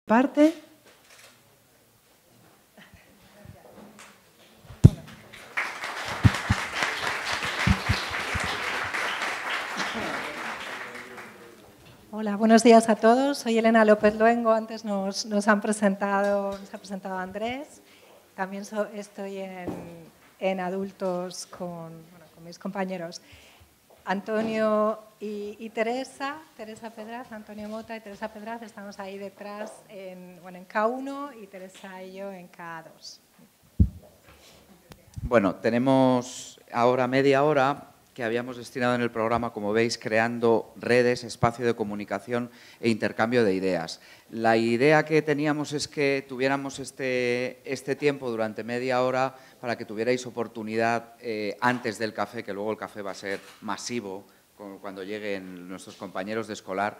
parte. Hola, buenos días a todos. Soy Elena López Luengo. Antes nos ha presentado Andrés. También estoy en adultos con mis compañeros Antonio y Teresa Pedraz, Antonio Mota y Teresa Pedraz. Estamos ahí detrás en K1 y Teresa y yo en K2. Bueno, tenemos ahora media hora que habíamos destinado en el programa, como veis, creando redes, espacio de comunicación e intercambio de ideas. La idea que teníamos es que tuviéramos este tiempo durante media hora para que tuvierais oportunidad antes del café, que luego el café va a ser masivo cuando lleguen nuestros compañeros de escolar,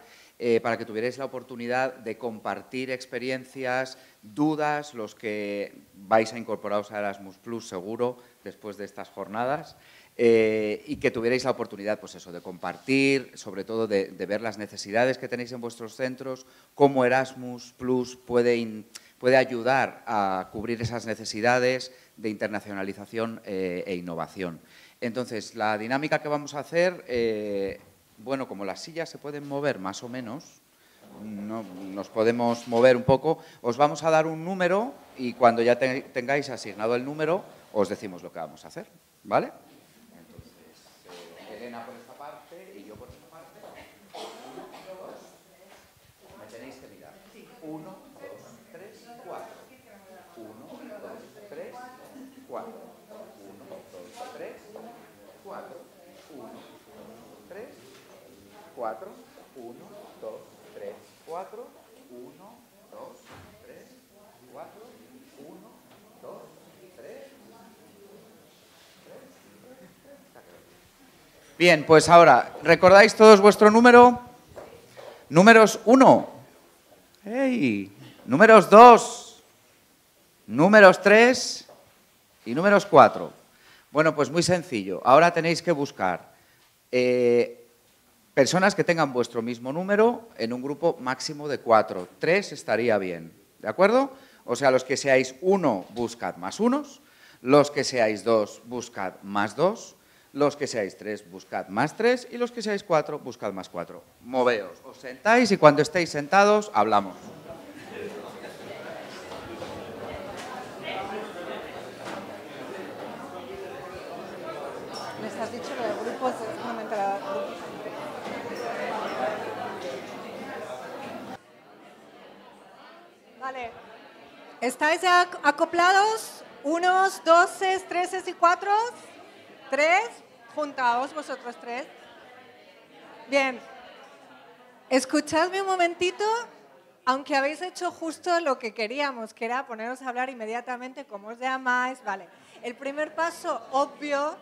para que tuvierais la oportunidad de compartir experiencias, dudas, los que vais a incorporaros a Erasmus Plus seguro después de estas jornadas. Y que tuvierais la oportunidad, pues eso, de compartir, sobre todo de ver las necesidades que tenéis en vuestros centros, cómo Erasmus Plus puede ayudar a cubrir esas necesidades de internacionalización e innovación. Entonces, la dinámica que vamos a hacer, bueno, como las sillas se pueden mover más o menos, nos podemos mover un poco, os vamos a dar un número y cuando ya tengáis asignado el número, os decimos lo que vamos a hacer, ¿vale? Elena por esta parte y yo por esta parte. 1, 2, me tenéis que mirar. 1, 2, 3, 4. 1, 2, 3, 4. 1, 2, 3, 4. 1, 3, 4. 1, 2, 3, 4. 1, 2, 3, 4. 1, 2, 3. Bien, pues ahora, ¿recordáis todos vuestro número? Números 1. ¡Hey! Números 2. Números 3. Y números 4. Bueno, pues muy sencillo. Ahora tenéis que buscar personas que tengan vuestro mismo número en un grupo máximo de 4. 3 estaría bien, ¿de acuerdo? O sea, los que seáis 1, buscad más unos. Los que seáis 2, buscad más 2. Los que seáis 3, buscad más 3 y los que seáis 4, buscad más 4. Moveos, os sentáis y cuando estéis sentados, hablamos. ¿Les has dicho lo de grupos? No me he enterado. Vale. ¿Estáis ya acoplados? ¿Unos, 12, 13 y 4? 3, juntaos vosotros 3. Bien, escuchadme un momentito, aunque habéis hecho justo lo que queríamos, que era poneros a hablar inmediatamente cómo os llamáis. Vale, el primer paso obvio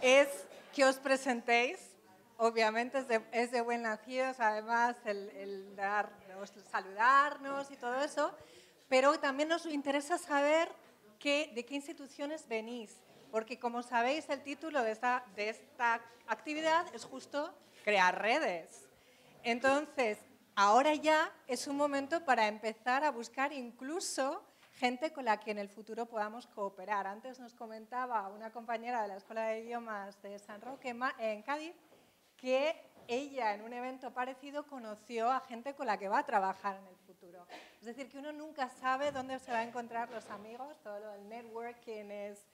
es que os presentéis, obviamente es de buen nacidos, además el saludarnos y todo eso, pero también nos interesa saber de qué instituciones venís. Porque, como sabéis, el título de esta actividad es justo crear redes. Entonces, ahora ya es un momento para empezar a buscar incluso gente con la que en el futuro podamos cooperar. Antes nos comentaba una compañera de la Escuela de Idiomas de San Roque, en Cádiz, que ella en un evento parecido conoció a gente con la que va a trabajar en el futuro. Es decir, que uno nunca sabe dónde se va a encontrar los amigos, todo lo del networking es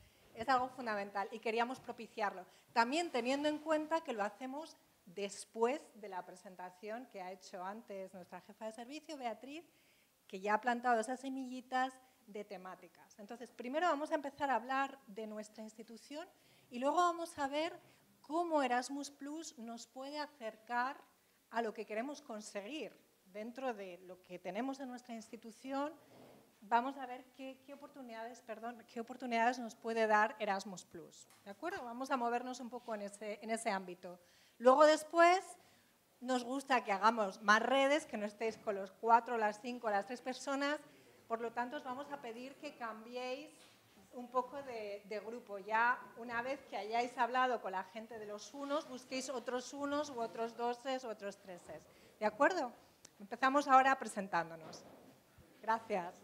algo fundamental y queríamos propiciarlo. También teniendo en cuenta que lo hacemos después de la presentación que ha hecho antes nuestra jefa de servicio, Beatriz, que ya ha plantado esas semillitas de temáticas. Entonces, primero vamos a empezar a hablar de nuestra institución y luego vamos a ver cómo Erasmus Plus nos puede acercar a lo que queremos conseguir dentro de lo que tenemos en nuestra institución. Vamos a ver qué oportunidades nos puede dar Erasmus Plus. ¿De acuerdo? Vamos a movernos un poco en ese ámbito. Luego, después, nos gusta que hagamos más redes, que no estéis con los 4, las 5, las 3 personas. Por lo tanto, os vamos a pedir que cambiéis un poco de grupo. Ya una vez que hayáis hablado con la gente de los unos, busquéis otros unos u otros 12 u otros 13. ¿De acuerdo? Empezamos ahora presentándonos. Gracias.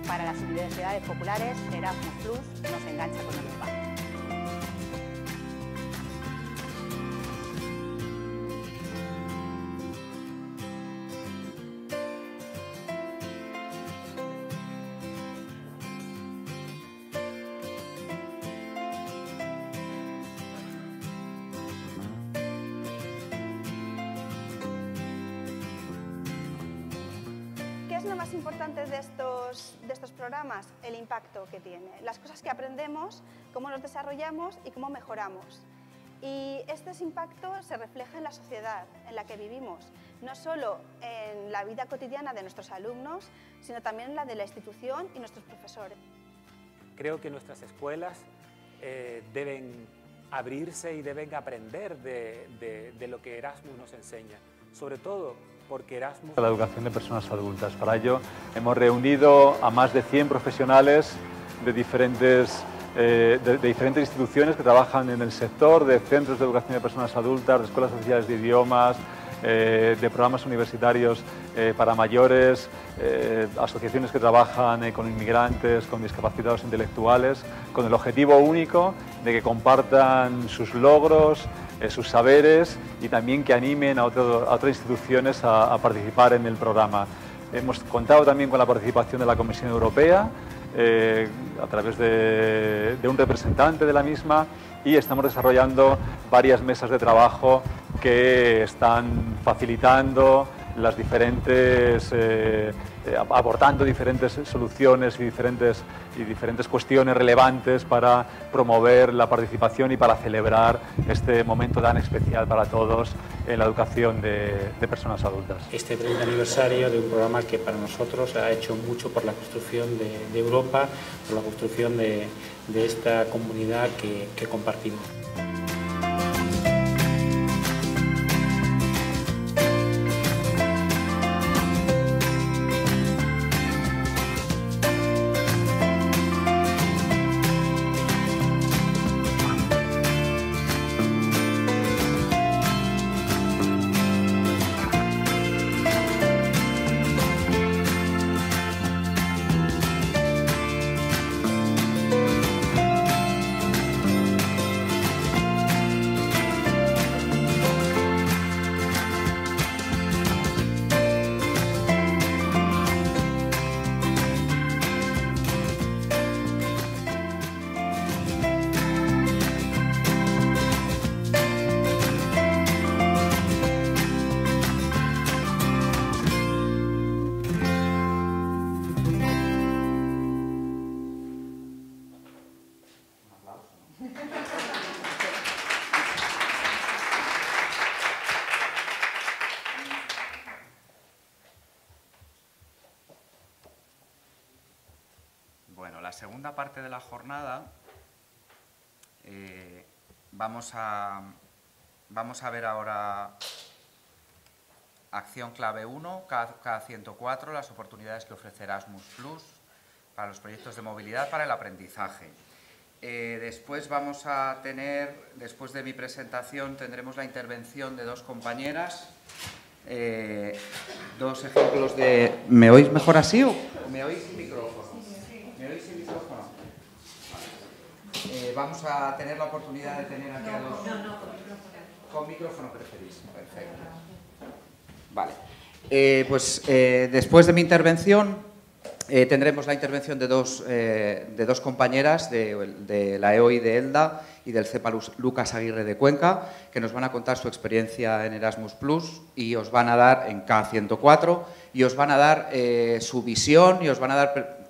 Para las universidades populares, Erasmus Plus nos engancha con Europa. ¿Qué es lo más importante de estos programas? El impacto que tiene, las cosas que aprendemos, cómo nos desarrollamos y cómo mejoramos. Y este impacto se refleja en la sociedad en la que vivimos, no solo en la vida cotidiana de nuestros alumnos, sino también en la de la institución y nuestros profesores. Creo que nuestras escuelas deben abrirse y deben aprender de lo que Erasmus nos enseña, sobre todo porque Erasmus... La educación de personas adultas. Para ello hemos reunido a más de 100 profesionales de diferentes instituciones que trabajan en el sector, de centros de educación de personas adultas, de escuelas oficiales de idiomas, de programas universitarios para mayores, asociaciones que trabajan con inmigrantes, con discapacitados intelectuales, con el objetivo único de que compartan sus logros, sus saberes y también que animen a otras instituciones a participar en el programa. Hemos contado también con la participación de la Comisión Europea a través de un representante de la misma y estamos desarrollando varias mesas de trabajo que están facilitando las diferentes, aportando diferentes soluciones y diferentes cuestiones relevantes para promover la participación y para celebrar este momento tan especial para todos en la educación de personas adultas. Este 30 aniversario de un programa que para nosotros ha hecho mucho por la construcción de Europa, por la construcción de esta comunidad que compartimos. Bueno, la segunda parte de la jornada vamos a ver ahora acción clave 1, K104, las oportunidades que ofrece Erasmus Plus para los proyectos de movilidad para el aprendizaje. Después vamos a tener, después de mi presentación, tendremos la intervención de dos compañeras, dos ejemplos de... ¿Me oís mejor así o me oís sin micrófono? ¿Me oís sin micrófono? Vamos a tener la oportunidad de tener aquí a dos... Con micrófono preferís. Perfecto. Vale. Después de mi intervención tendremos la intervención de dos compañeras de la EOI de Elda y del CEPA Lucas Aguirre de Cuenca, que nos van a contar su experiencia en Erasmus Plus y os van a dar en K104 y os van a dar su visión y os van a dar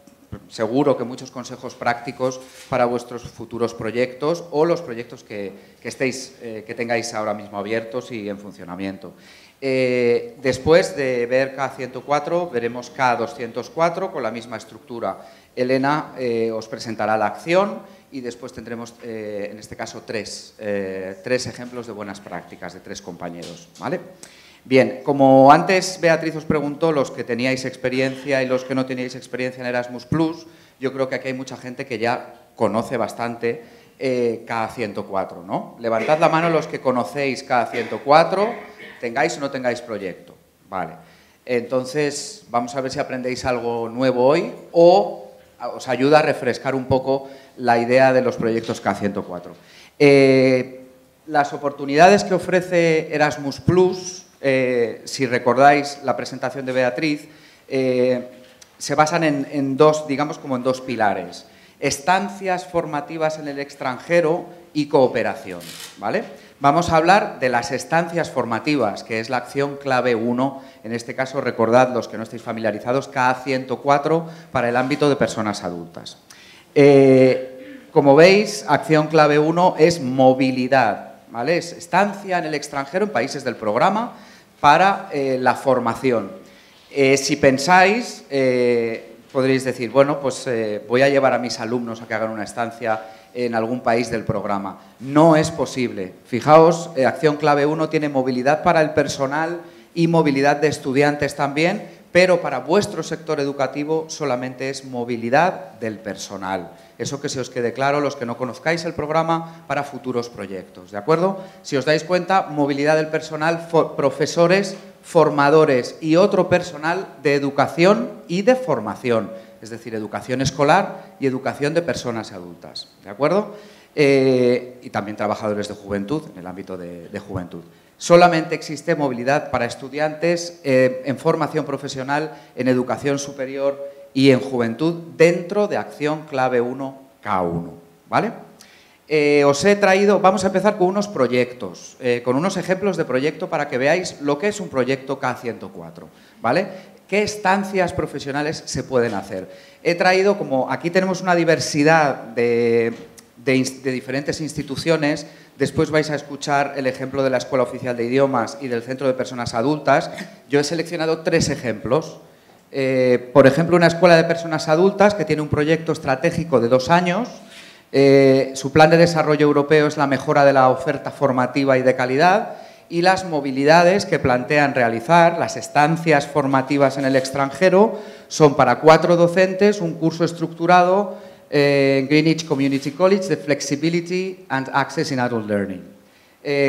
seguro que muchos consejos prácticos para vuestros futuros proyectos o los proyectos que tengáis ahora mismo abiertos y en funcionamiento. Después de ver K104, veremos K204 con la misma estructura. Elena os presentará la acción y después tendremos, en este caso, tres ejemplos de buenas prácticas de tres compañeros, ¿vale? Bien, como antes Beatriz os preguntó, los que teníais experiencia y los que no teníais experiencia en Erasmus+, yo creo que aquí hay mucha gente que ya conoce bastante K104, ¿no? Levantad la mano los que conocéis K104, tengáis o no tengáis proyecto. Vale. Entonces, vamos a ver si aprendéis algo nuevo hoy o os ayuda a refrescar un poco la idea de los proyectos K104. Las oportunidades que ofrece Erasmus+, si recordáis la presentación de Beatriz, se basan en dos, digamos, como en dos pilares. Estancias formativas en el extranjero y cooperación, ¿vale? Vamos a hablar de las estancias formativas, que es la acción clave 1. En este caso, recordad, los que no estéis familiarizados, K104 para el ámbito de personas adultas. Como veis, acción clave 1 es movilidad, ¿vale? Es estancia en el extranjero, en países del programa, para la formación. Si pensáis, podréis decir, bueno, pues voy a llevar a mis alumnos a que hagan una estancia en algún país del programa. No es posible. Fijaos, acción clave 1 tiene movilidad para el personal y movilidad de estudiantes también, pero para vuestro sector educativo solamente es movilidad del personal. Eso que se os quede claro, los que no conozcáis el programa, para futuros proyectos, ¿de acuerdo? Si os dais cuenta, movilidad del personal, profesores, formadores y otro personal de educación y de formación, es decir, educación escolar y educación de personas adultas, ¿de acuerdo? Y también trabajadores de juventud, en el ámbito de juventud. Solamente existe movilidad para estudiantes en formación profesional, en educación superior y en juventud dentro de acción clave 1 K1, ¿vale? Os he traído, vamos a empezar con unos proyectos, con unos ejemplos de proyecto para que veáis lo que es un proyecto K104, ¿vale? ¿Qué estancias profesionales se pueden hacer? He traído, como aquí tenemos una diversidad de diferentes instituciones, después vais a escuchar el ejemplo de la Escuela Oficial de Idiomas y del Centro de Personas Adultas. Yo he seleccionado 3 ejemplos. Por ejemplo, una escuela de personas adultas que tiene un proyecto estratégico de 2 años. Su plan de desarrollo europeo es la mejora de la oferta formativa y de calidad, y las movilidades que plantean realizar, las estancias formativas en el extranjero, son para 4 docentes, un curso estructurado en Greenwich Community College de Flexibility and Access in Adult Learning.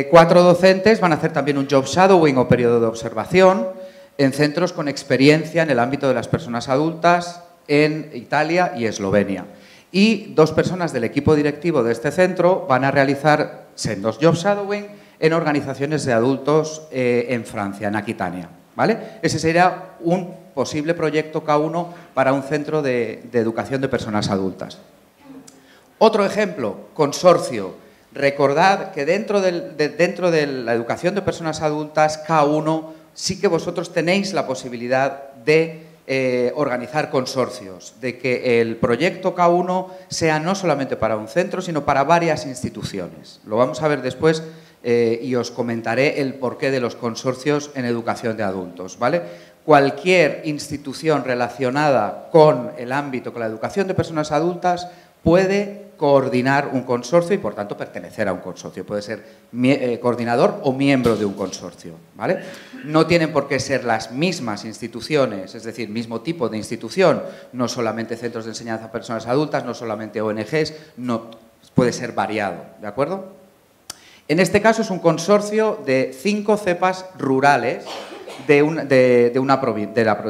4 docentes van a hacer también un job shadowing o periodo de observación en centros con experiencia en el ámbito de las personas adultas en Italia y Eslovenia. Y 2 personas del equipo directivo de este centro van a realizar sendos job shadowing en organizaciones de adultos en Francia, en Aquitania, ¿vale? Ese sería un posible proyecto K1 para un centro de educación de personas adultas. Otro ejemplo, consorcio. Recordad que dentro de la educación de personas adultas, K1, sí que vosotros tenéis la posibilidad de organizar consorcios, de que el proyecto K1 sea no solamente para un centro, sino para varias instituciones. Lo vamos a ver después y os comentaré el porqué de los consorcios en educación de adultos, ¿vale? Cualquier institución relacionada con el ámbito, con la educación de personas adultas, puede coordinar un consorcio y, por tanto, pertenecer a un consorcio. Puede ser coordinador o miembro de un consorcio, ¿vale? No tienen por qué ser las mismas instituciones, es decir, mismo tipo de institución, no solamente centros de enseñanza a personas adultas, no solamente ONGs, no, puede ser variado, ¿de acuerdo? En este caso es un consorcio de 5 cepas rurales de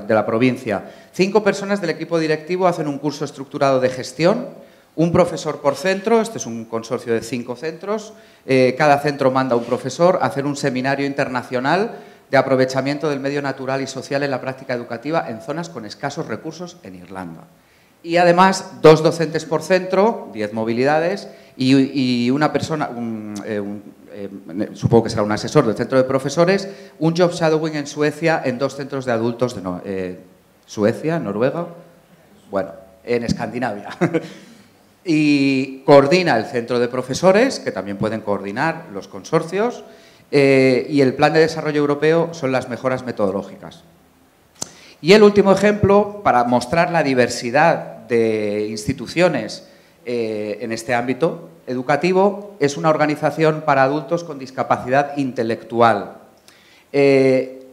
la provincia. 5 personas del equipo directivo hacen un curso estructurado de gestión, un profesor por centro, este es un consorcio de 5 centros, cada centro manda un profesor a hacer un seminario internacional de aprovechamiento del medio natural y social en la práctica educativa en zonas con escasos recursos en Irlanda. Y además 2 docentes por centro, 10 movilidades, y una persona, supongo que será un asesor del centro de profesores, un job shadowing en Suecia en 2 centros de adultos de Suecia, Noruega, bueno, en Escandinavia. Y coordina el centro de profesores, que también pueden coordinar los consorcios, y el plan de desarrollo europeo son las mejoras metodológicas. Y el último ejemplo, para mostrar la diversidad de instituciones en este ámbito educativo, es una organización para adultos con discapacidad intelectual.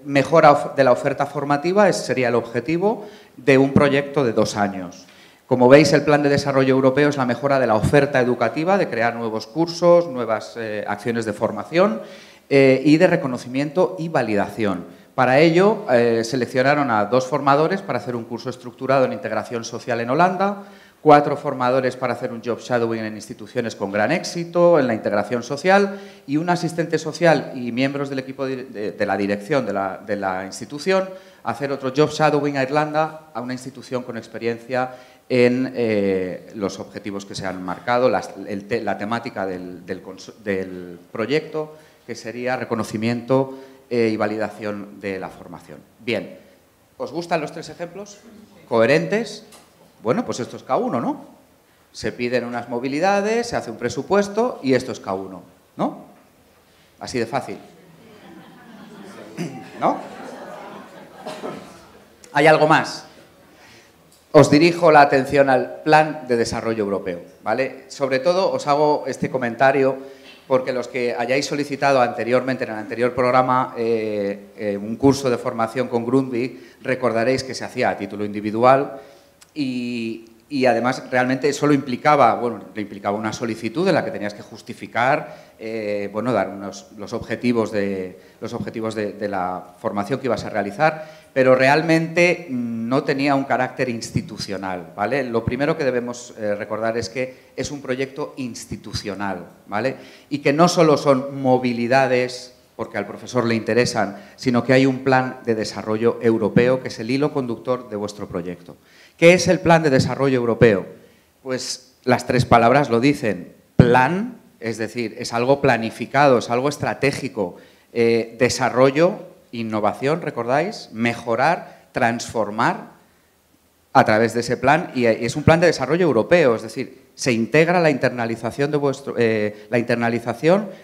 mejora de la oferta formativa sería el objetivo de un proyecto de 2 años. Como veis, el Plan de Desarrollo Europeo es la mejora de la oferta educativa, de crear nuevos cursos, nuevas acciones de formación y de reconocimiento y validación. Para ello, seleccionaron a 2 formadores para hacer un curso estructurado en integración social en Holanda, 4 formadores para hacer un job shadowing en instituciones con gran éxito, en la integración social, y un asistente social y miembros del equipo de la dirección de la institución a hacer otro job shadowing a Irlanda, a una institución con experiencia en los objetivos que se han marcado, la temática del proyecto, que sería reconocimiento y validación de la formación. Bien, ¿os gustan los 3 ejemplos? ¿Coherentes? Bueno, pues esto es K1, ¿no? Se piden unas movilidades, se hace un presupuesto y esto es K1, ¿no? Así de fácil. ¿No? ¿Hay algo más? Os dirijo la atención al Plan de Desarrollo Europeo, ¿vale? Sobre todo os hago este comentario porque los que hayáis solicitado anteriormente, en el anterior programa, un curso de formación con Grundtvig, recordaréis que se hacía a título individual y además realmente solo implicaba, implicaba una solicitud en la que tenías que justificar, dar los objetivos de la formación que ibas a realizar, pero realmente no tenía un carácter institucional, ¿vale? Lo primero que debemos recordar es que es un proyecto institucional, ¿vale? Y que no solo son movilidades porque al profesor le interesan, sino que hay un plan de desarrollo europeo que es el hilo conductor de vuestro proyecto. ¿Qué es el Plan de Desarrollo Europeo? Pues las 3 palabras lo dicen. Plan, es decir, es algo planificado, es algo estratégico. Desarrollo, innovación, ¿recordáis? Mejorar, transformar a través de ese plan. Y es un plan de desarrollo europeo, es decir, se integra la internalización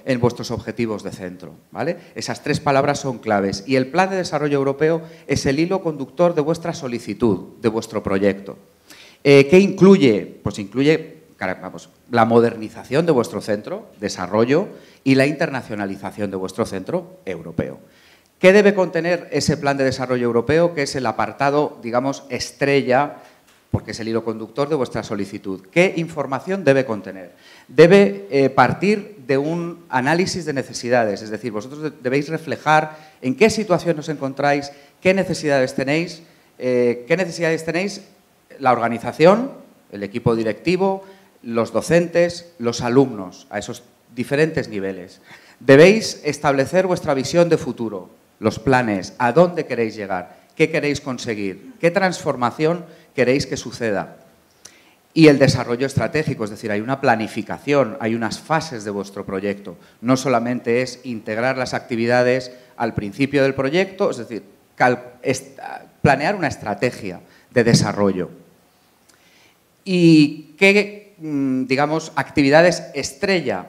en vuestros objetivos de centro, ¿vale? Esas 3 palabras son claves y el Plan de Desarrollo Europeo es el hilo conductor de vuestra solicitud, de vuestro proyecto. ¿Qué incluye? Pues incluye la modernización de vuestro centro, desarrollo, y la internacionalización de vuestro centro europeo. ¿Qué debe contener ese Plan de Desarrollo Europeo, que es el apartado, digamos, estrella, porque es el hilo conductor de vuestra solicitud? ¿Qué información debe contener? Debe partir de un análisis de necesidades, es decir, vosotros debéis reflejar en qué situación os encontráis, qué necesidades tenéis la organización, el equipo directivo, los docentes, los alumnos, a esos diferentes niveles. Debéis establecer vuestra visión de futuro, los planes, a dónde queréis llegar, qué queréis conseguir, qué transformación queréis que suceda. Y el desarrollo estratégico, es decir, hay una planificación, hay unas fases de vuestro proyecto. No solamente es integrar las actividades al principio del proyecto, es decir, planear una estrategia de desarrollo. ¿Y qué, digamos, actividades estrella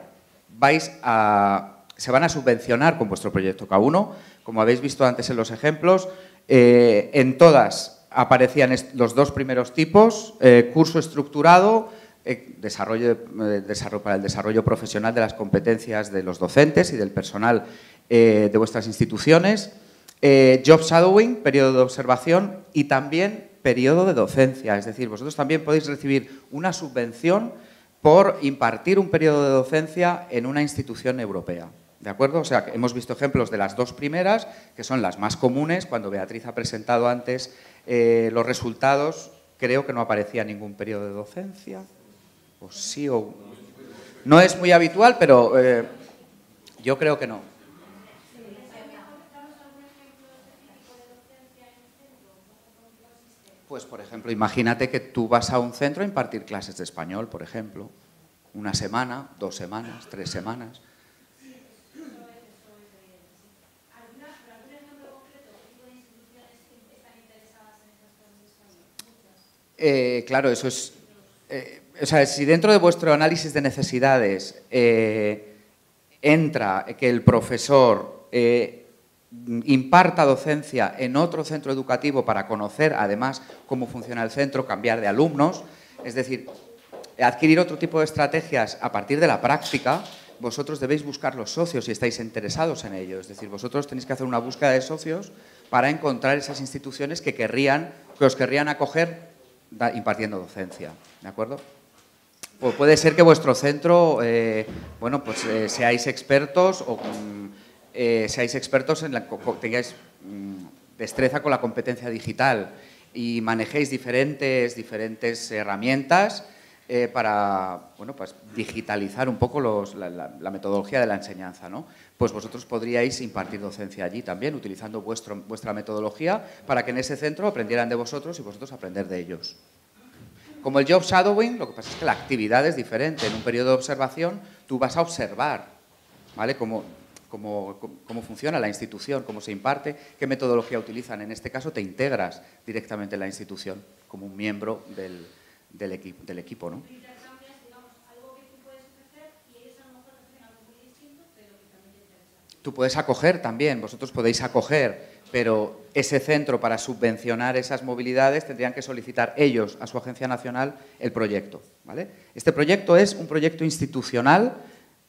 se van a subvencionar con vuestro proyecto K1? Como habéis visto antes en los ejemplos, en todas aparecían los 2 primeros tipos: curso estructurado, para el desarrollo profesional de las competencias de los docentes y del personal de vuestras instituciones, job shadowing, periodo de observación, y también periodo de docencia. Es decir, vosotros también podéis recibir una subvención por impartir un periodo de docencia en una institución europea. ¿De acuerdo? O sea, hemos visto ejemplos de las 2 primeras, que son las más comunes. Cuando Beatriz ha presentado antes los resultados, creo que no aparecía ningún periodo de docencia. O sí, o... No es muy habitual, pero yo creo que no. Pues, por ejemplo, imagínate que tú vas a un centro a impartir clases de español, por ejemplo. 1 semana, 2 semanas, 3 semanas... Claro, eso es... o sea, si dentro de vuestro análisis de necesidades entra que el profesor imparta docencia en otro centro educativo para conocer, además, cómo funciona el centro, cambiar de alumnos, es decir, adquirir otro tipo de estrategias a partir de la práctica, vosotros debéis buscar los socios si estáis interesados en ello. Es decir, vosotros tenéis que hacer una búsqueda de socios para encontrar esas instituciones que os querrían acoger impartiendo docencia, ¿de acuerdo? O puede ser que vuestro centro, seáis expertos o tengáis destreza con la competencia digital y manejéis diferentes herramientas para digitalizar un poco la metodología de la enseñanza, ¿no? Pues vosotros podríais impartir docencia allí también, utilizando vuestra metodología para que en ese centro aprendieran de vosotros y vosotros aprender de ellos. Como el job shadowing, lo que pasa es que la actividad es diferente. En un periodo de observación tú vas a observar, ¿vale? Cómo funciona la institución, cómo se imparte, qué metodología utilizan. En este caso te integras directamente en la institución como un miembro del equipo, ¿no? Tú puedes acoger también, vosotros podéis acoger, pero ese centro para subvencionar esas movilidades tendrían que solicitar ellos a su agencia nacional el proyecto, ¿vale? Este proyecto es un proyecto institucional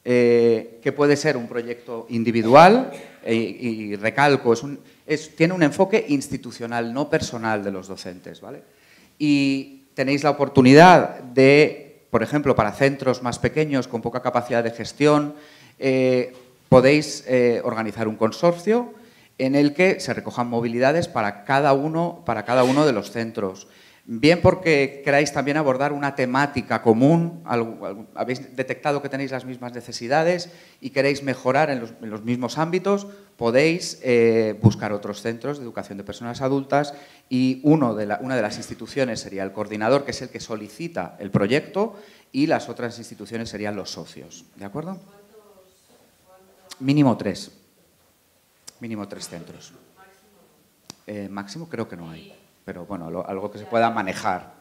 que puede ser un proyecto individual y recalco, tiene un enfoque institucional, no personal de los docentes, ¿vale? Y tenéis la oportunidad de, por ejemplo, para centros más pequeños con poca capacidad de gestión, podéis organizar un consorcio en el que se recojan movilidades para cada uno de los centros. Bien porque queráis también abordar una temática común, habéis detectado que tenéis las mismas necesidades y queréis mejorar en los mismos ámbitos, podéis buscar otros centros de educación de personas adultas y una de las instituciones sería el coordinador, que es el que solicita el proyecto, y las otras instituciones serían los socios, ¿de acuerdo? Mínimo 3. Mínimo 3 centros. Máximo creo que no hay, pero bueno, algo que se pueda manejar,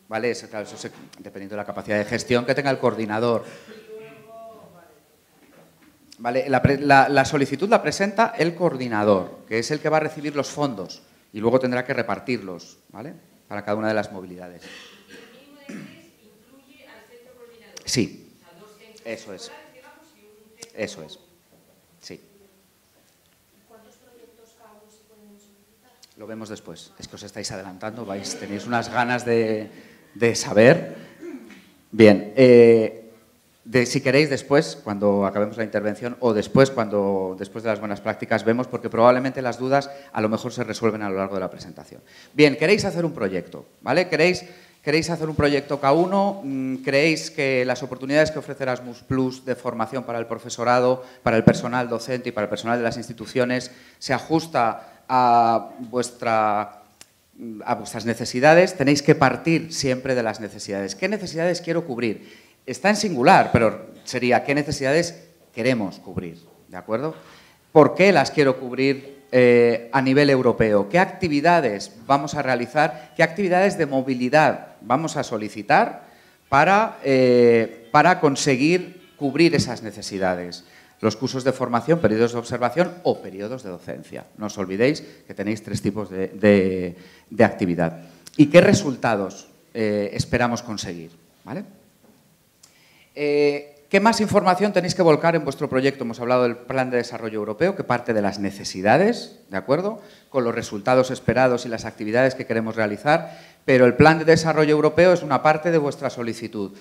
¿vale? Claro, dependiendo de la capacidad de gestión que tenga el coordinador. ¿Vale? La solicitud la presenta el coordinador, que es el que va a recibir los fondos y luego tendrá que repartirlos, ¿vale? Para cada una de las movilidades. Sí, eso es. Eso es. Sí. ¿Cuántos proyectos cada uno se pueden solicitar? Lo vemos después. Es que os estáis adelantando, tenéis unas ganas de saber. Bien, si queréis después, cuando acabemos la intervención, o después de las buenas prácticas, vemos, porque probablemente las dudas a lo mejor se resuelven a lo largo de la presentación. Bien, queréis hacer un proyecto, ¿vale? ¿Queréis hacer un proyecto K1? ¿Creéis que las oportunidades que ofrece Erasmus Plus de formación para el profesorado, para el personal docente y para el personal de las instituciones se ajusta a vuestras necesidades? Tenéis que partir siempre de las necesidades. ¿Qué necesidades quiero cubrir? Está en singular, pero sería ¿qué necesidades queremos cubrir? ¿De acuerdo? ¿Por qué las quiero cubrir a nivel europeo? ¿Qué actividades vamos a realizar? ¿Qué actividades de movilidad vamos a solicitar para conseguir cubrir esas necesidades? Los cursos de formación, periodos de observación o periodos de docencia. No os olvidéis que tenéis 3 tipos de actividad. ¿Y qué resultados esperamos conseguir? ¿Vale? ¿Qué más información tenéis que volcar en vuestro proyecto? Hemos hablado del Plan de Desarrollo Europeo, que parte de las necesidades, ¿de acuerdo?, con los resultados esperados y las actividades que queremos realizar, pero el Plan de Desarrollo Europeo es una parte de vuestra solicitud.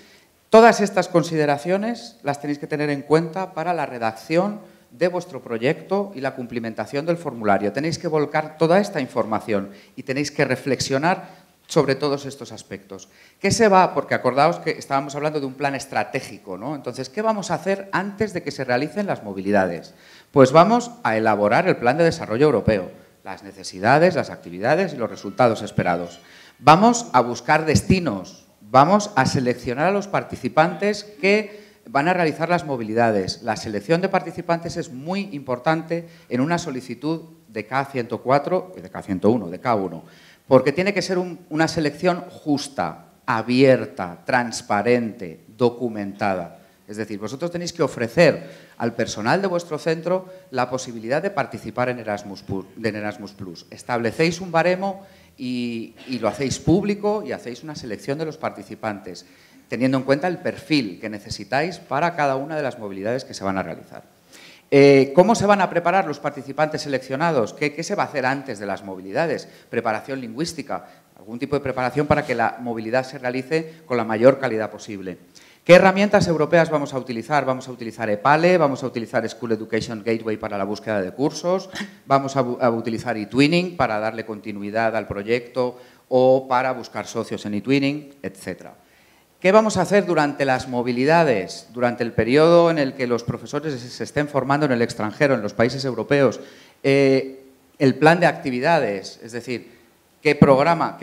Todas estas consideraciones las tenéis que tener en cuenta para la redacción de vuestro proyecto y la cumplimentación del formulario. Tenéis que volcar toda esta información y tenéis que reflexionar sobre todos estos aspectos. ¿Qué se va? Porque acordaos que estábamos hablando de un plan estratégico, ¿no? Entonces, ¿qué vamos a hacer antes de que se realicen las movilidades? Pues vamos a elaborar el Plan de Desarrollo Europeo, las necesidades, las actividades y los resultados esperados. Vamos a buscar destinos, vamos a seleccionar a los participantes que van a realizar las movilidades. La selección de participantes es muy importante en una solicitud de K104 y de K101, de K1. Porque tiene que ser una selección justa, abierta, transparente, documentada. Es decir, vosotros tenéis que ofrecer al personal de vuestro centro la posibilidad de participar en Erasmus Plus. Establecéis un baremo y lo hacéis público y hacéis una selección de los participantes. teniendo en cuenta el perfil que necesitáis para cada una de las movilidades que se van a realizar. ¿Cómo se van a preparar los participantes seleccionados? ¿Qué se va a hacer antes de las movilidades? Preparación lingüística, algún tipo de preparación para que la movilidad se realice con la mayor calidad posible. ¿Qué herramientas europeas vamos a utilizar? Vamos a utilizar EPALE, vamos a utilizar School Education Gateway para la búsqueda de cursos, vamos a utilizar eTwinning para darle continuidad al proyecto o para buscar socios en eTwinning, etc. ¿Qué vamos a hacer durante las movilidades? Durante el periodo en el que los profesores se estén formando en el extranjero, en los países europeos, el plan de actividades, es decir, ¿qué programa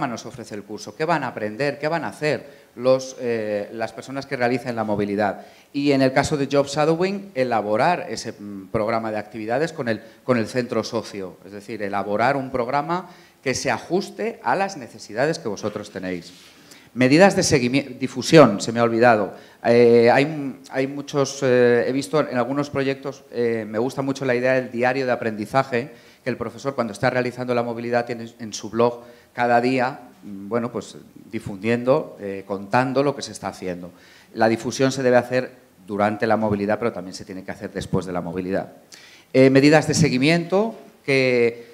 nos ofrece el curso? ¿Qué van a aprender? ¿Qué van a hacer las personas que realicen la movilidad? Y en el caso de Job Shadowing, elaborar ese programa de actividades con el centro socio, es decir, elaborar un programa que se ajuste a las necesidades que vosotros tenéis. Medidas de seguimiento, difusión, se me ha olvidado. Hay muchos, he visto en algunos proyectos, me gusta mucho la idea del diario de aprendizaje, que el profesor cuando está realizando la movilidad tiene en su blog cada día, bueno, pues difundiendo, contando lo que se está haciendo. La difusión se debe hacer durante la movilidad, pero también se tiene que hacer después de la movilidad. Medidas de seguimiento, que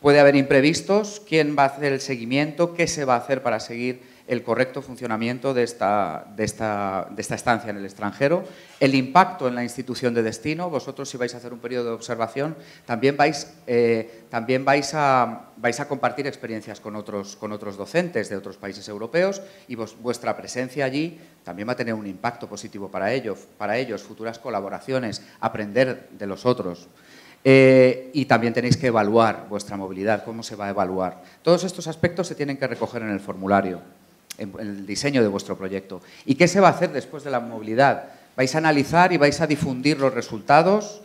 puede haber imprevistos, quién va a hacer el seguimiento, qué se va a hacer para seguir el correcto funcionamiento de esta estancia en el extranjero, el impacto en la institución de destino. Vosotros, si vais a hacer un periodo de observación, también vais a compartir experiencias con otros docentes de otros países europeos y vuestra presencia allí también va a tener un impacto positivo para ellos, futuras colaboraciones, aprender de los otros. Y también tenéis que evaluar vuestra movilidad, cómo se va a evaluar. Todos estos aspectos se tienen que recoger en el formulario, en el diseño de vuestro proyecto. ¿Y qué se va a hacer después de la movilidad? Vais a analizar y vais a difundir los resultados,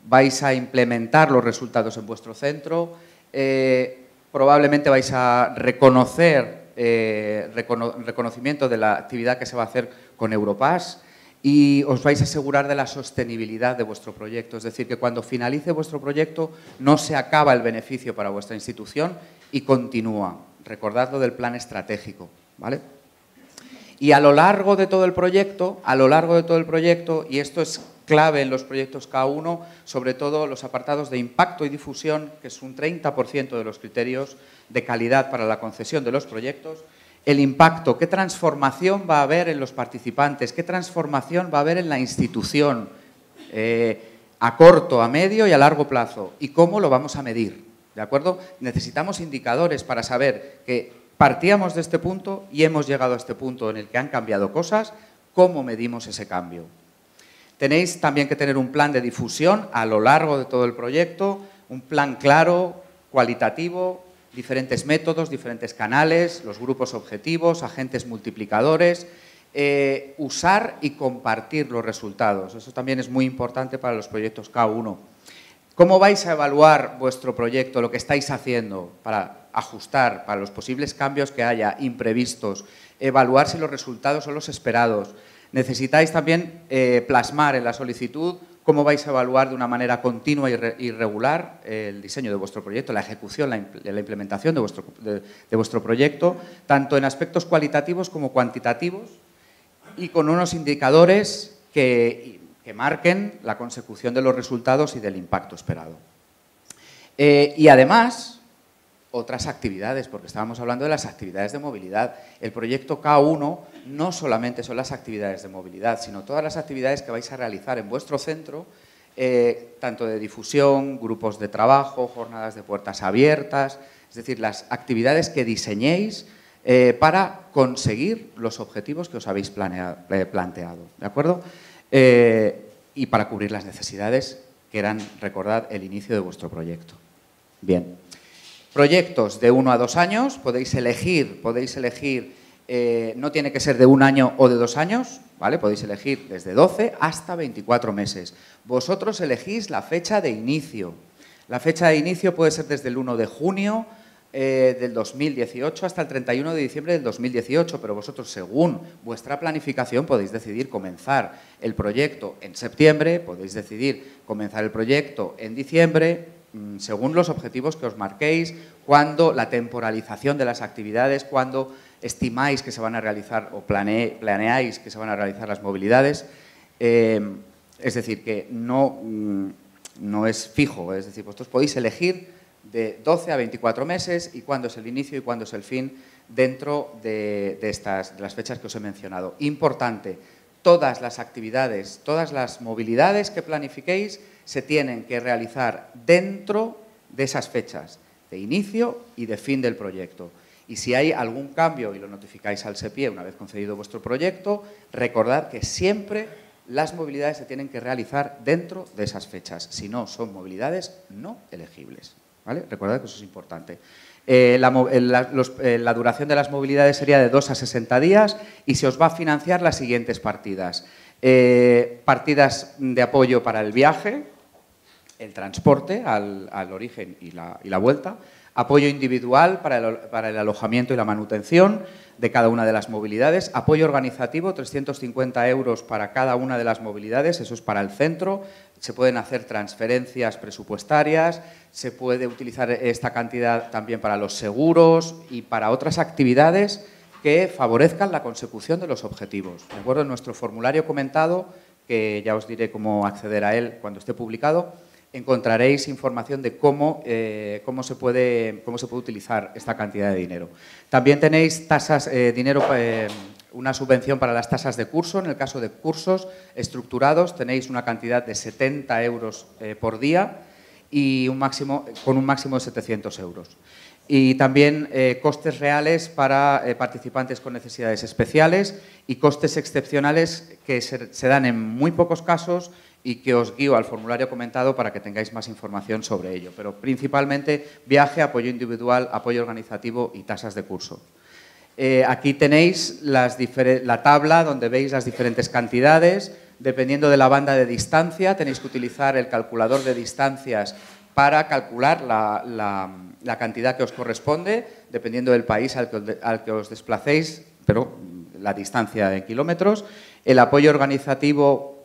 vais a implementar los resultados en vuestro centro, probablemente vais a reconocer reconocimiento de la actividad que se va a hacer con Europass y os vais a asegurar de la sostenibilidad de vuestro proyecto. Es decir, que cuando finalice vuestro proyecto no se acaba el beneficio para vuestra institución y continúa. Recordad lo del plan estratégico, ¿vale? Y a lo largo de todo el proyecto, y esto es clave en los proyectos K1, sobre todo los apartados de impacto y difusión, que es un 30% de los criterios de calidad para la concesión de los proyectos, el impacto, qué transformación va a haber en los participantes, qué transformación va a haber en la institución a corto, a medio y a largo plazo, y cómo lo vamos a medir, ¿de acuerdo? Necesitamos indicadores para saber que partíamos de este punto y hemos llegado a este punto en el que han cambiado cosas, ¿cómo medimos ese cambio? Tenéis también que tener un plan de difusión a lo largo de todo el proyecto, un plan claro, cualitativo, diferentes métodos, diferentes canales, los grupos objetivos, agentes multiplicadores, usar y compartir los resultados. Eso también es muy importante para los proyectos K1. ¿Cómo vais a evaluar vuestro proyecto, lo que estáis haciendo para ajustar, para los posibles cambios que haya, imprevistos, evaluar si los resultados son los esperados? Necesitáis también plasmar en la solicitud cómo vais a evaluar de una manera continua y regular el diseño de vuestro proyecto, la ejecución, la implementación de vuestro proyecto, tanto en aspectos cualitativos como cuantitativos y con unos indicadores que marquen la consecución de los resultados y del impacto esperado. Y además, otras actividades, porque estábamos hablando de las actividades de movilidad. El proyecto K1 no solamente son las actividades de movilidad, sino todas las actividades que vais a realizar en vuestro centro, tanto de difusión, grupos de trabajo, jornadas de puertas abiertas, es decir, las actividades que diseñéis para conseguir los objetivos que os habéis planteado, ¿de acuerdo? Y para cubrir las necesidades que eran, recordad, el inicio de vuestro proyecto. Bien. Proyectos de 1 a 2 años, podéis elegir, no tiene que ser de 1 año o de 2 años, ¿vale? Podéis elegir desde 12 hasta 24 meses. Vosotros elegís la fecha de inicio. La fecha de inicio puede ser desde el 1 de junio del 2018 hasta el 31 de diciembre del 2018, pero vosotros, según vuestra planificación, podéis decidir comenzar el proyecto en septiembre, podéis decidir comenzar el proyecto en diciembre, según los objetivos que os marquéis, cuando la temporalización de las actividades, cuando estimáis que se van a realizar o planeáis que se van a realizar las movilidades. Es decir, que no es fijo, es decir, vosotros podéis elegir de 12 a 24 meses y cuándo es el inicio y cuándo es el fin dentro de las fechas que os he mencionado. Importante, todas las actividades, todas las movilidades que planifiquéis se tienen que realizar dentro de esas fechas de inicio y de fin del proyecto. Y si hay algún cambio y lo notificáis al SEPIE una vez concedido vuestro proyecto, recordad que siempre las movilidades se tienen que realizar dentro de esas fechas. Si no, son movilidades no elegibles, ¿vale? Recordad que eso es importante. La duración de las movilidades sería de 2 a 60 días y se os va a financiar las siguientes partidas. Partidas de apoyo para el viaje, el transporte al origen y la vuelta, apoyo individual para el alojamiento y la manutención de cada una de las movilidades, apoyo organizativo, 350 euros para cada una de las movilidades, eso es para el centro, se pueden hacer transferencias presupuestarias, se puede utilizar esta cantidad también para los seguros y para otras actividades que favorezcan la consecución de los objetivos. ¿De acuerdo? En nuestro formulario comentado, que ya os diré cómo acceder a él cuando esté publicado, encontraréis información de cómo se puede utilizar esta cantidad de dinero. También tenéis una subvención para las tasas de curso. En el caso de cursos estructurados tenéis una cantidad de 70 euros por día y con un máximo de 700 euros. Y también costes reales para participantes con necesidades especiales y costes excepcionales que se dan en muy pocos casos y que os guío al formulario comentado para que tengáis más información sobre ello. Pero principalmente viaje, apoyo individual, apoyo organizativo y tasas de curso. Aquí tenéis la tabla donde veis las diferentes cantidades. Dependiendo de la banda de distancia, tenéis que utilizar el calculador de distancias para calcular la cantidad que os corresponde, dependiendo del país al que os desplacéis, pero la distancia en kilómetros. El apoyo organizativo,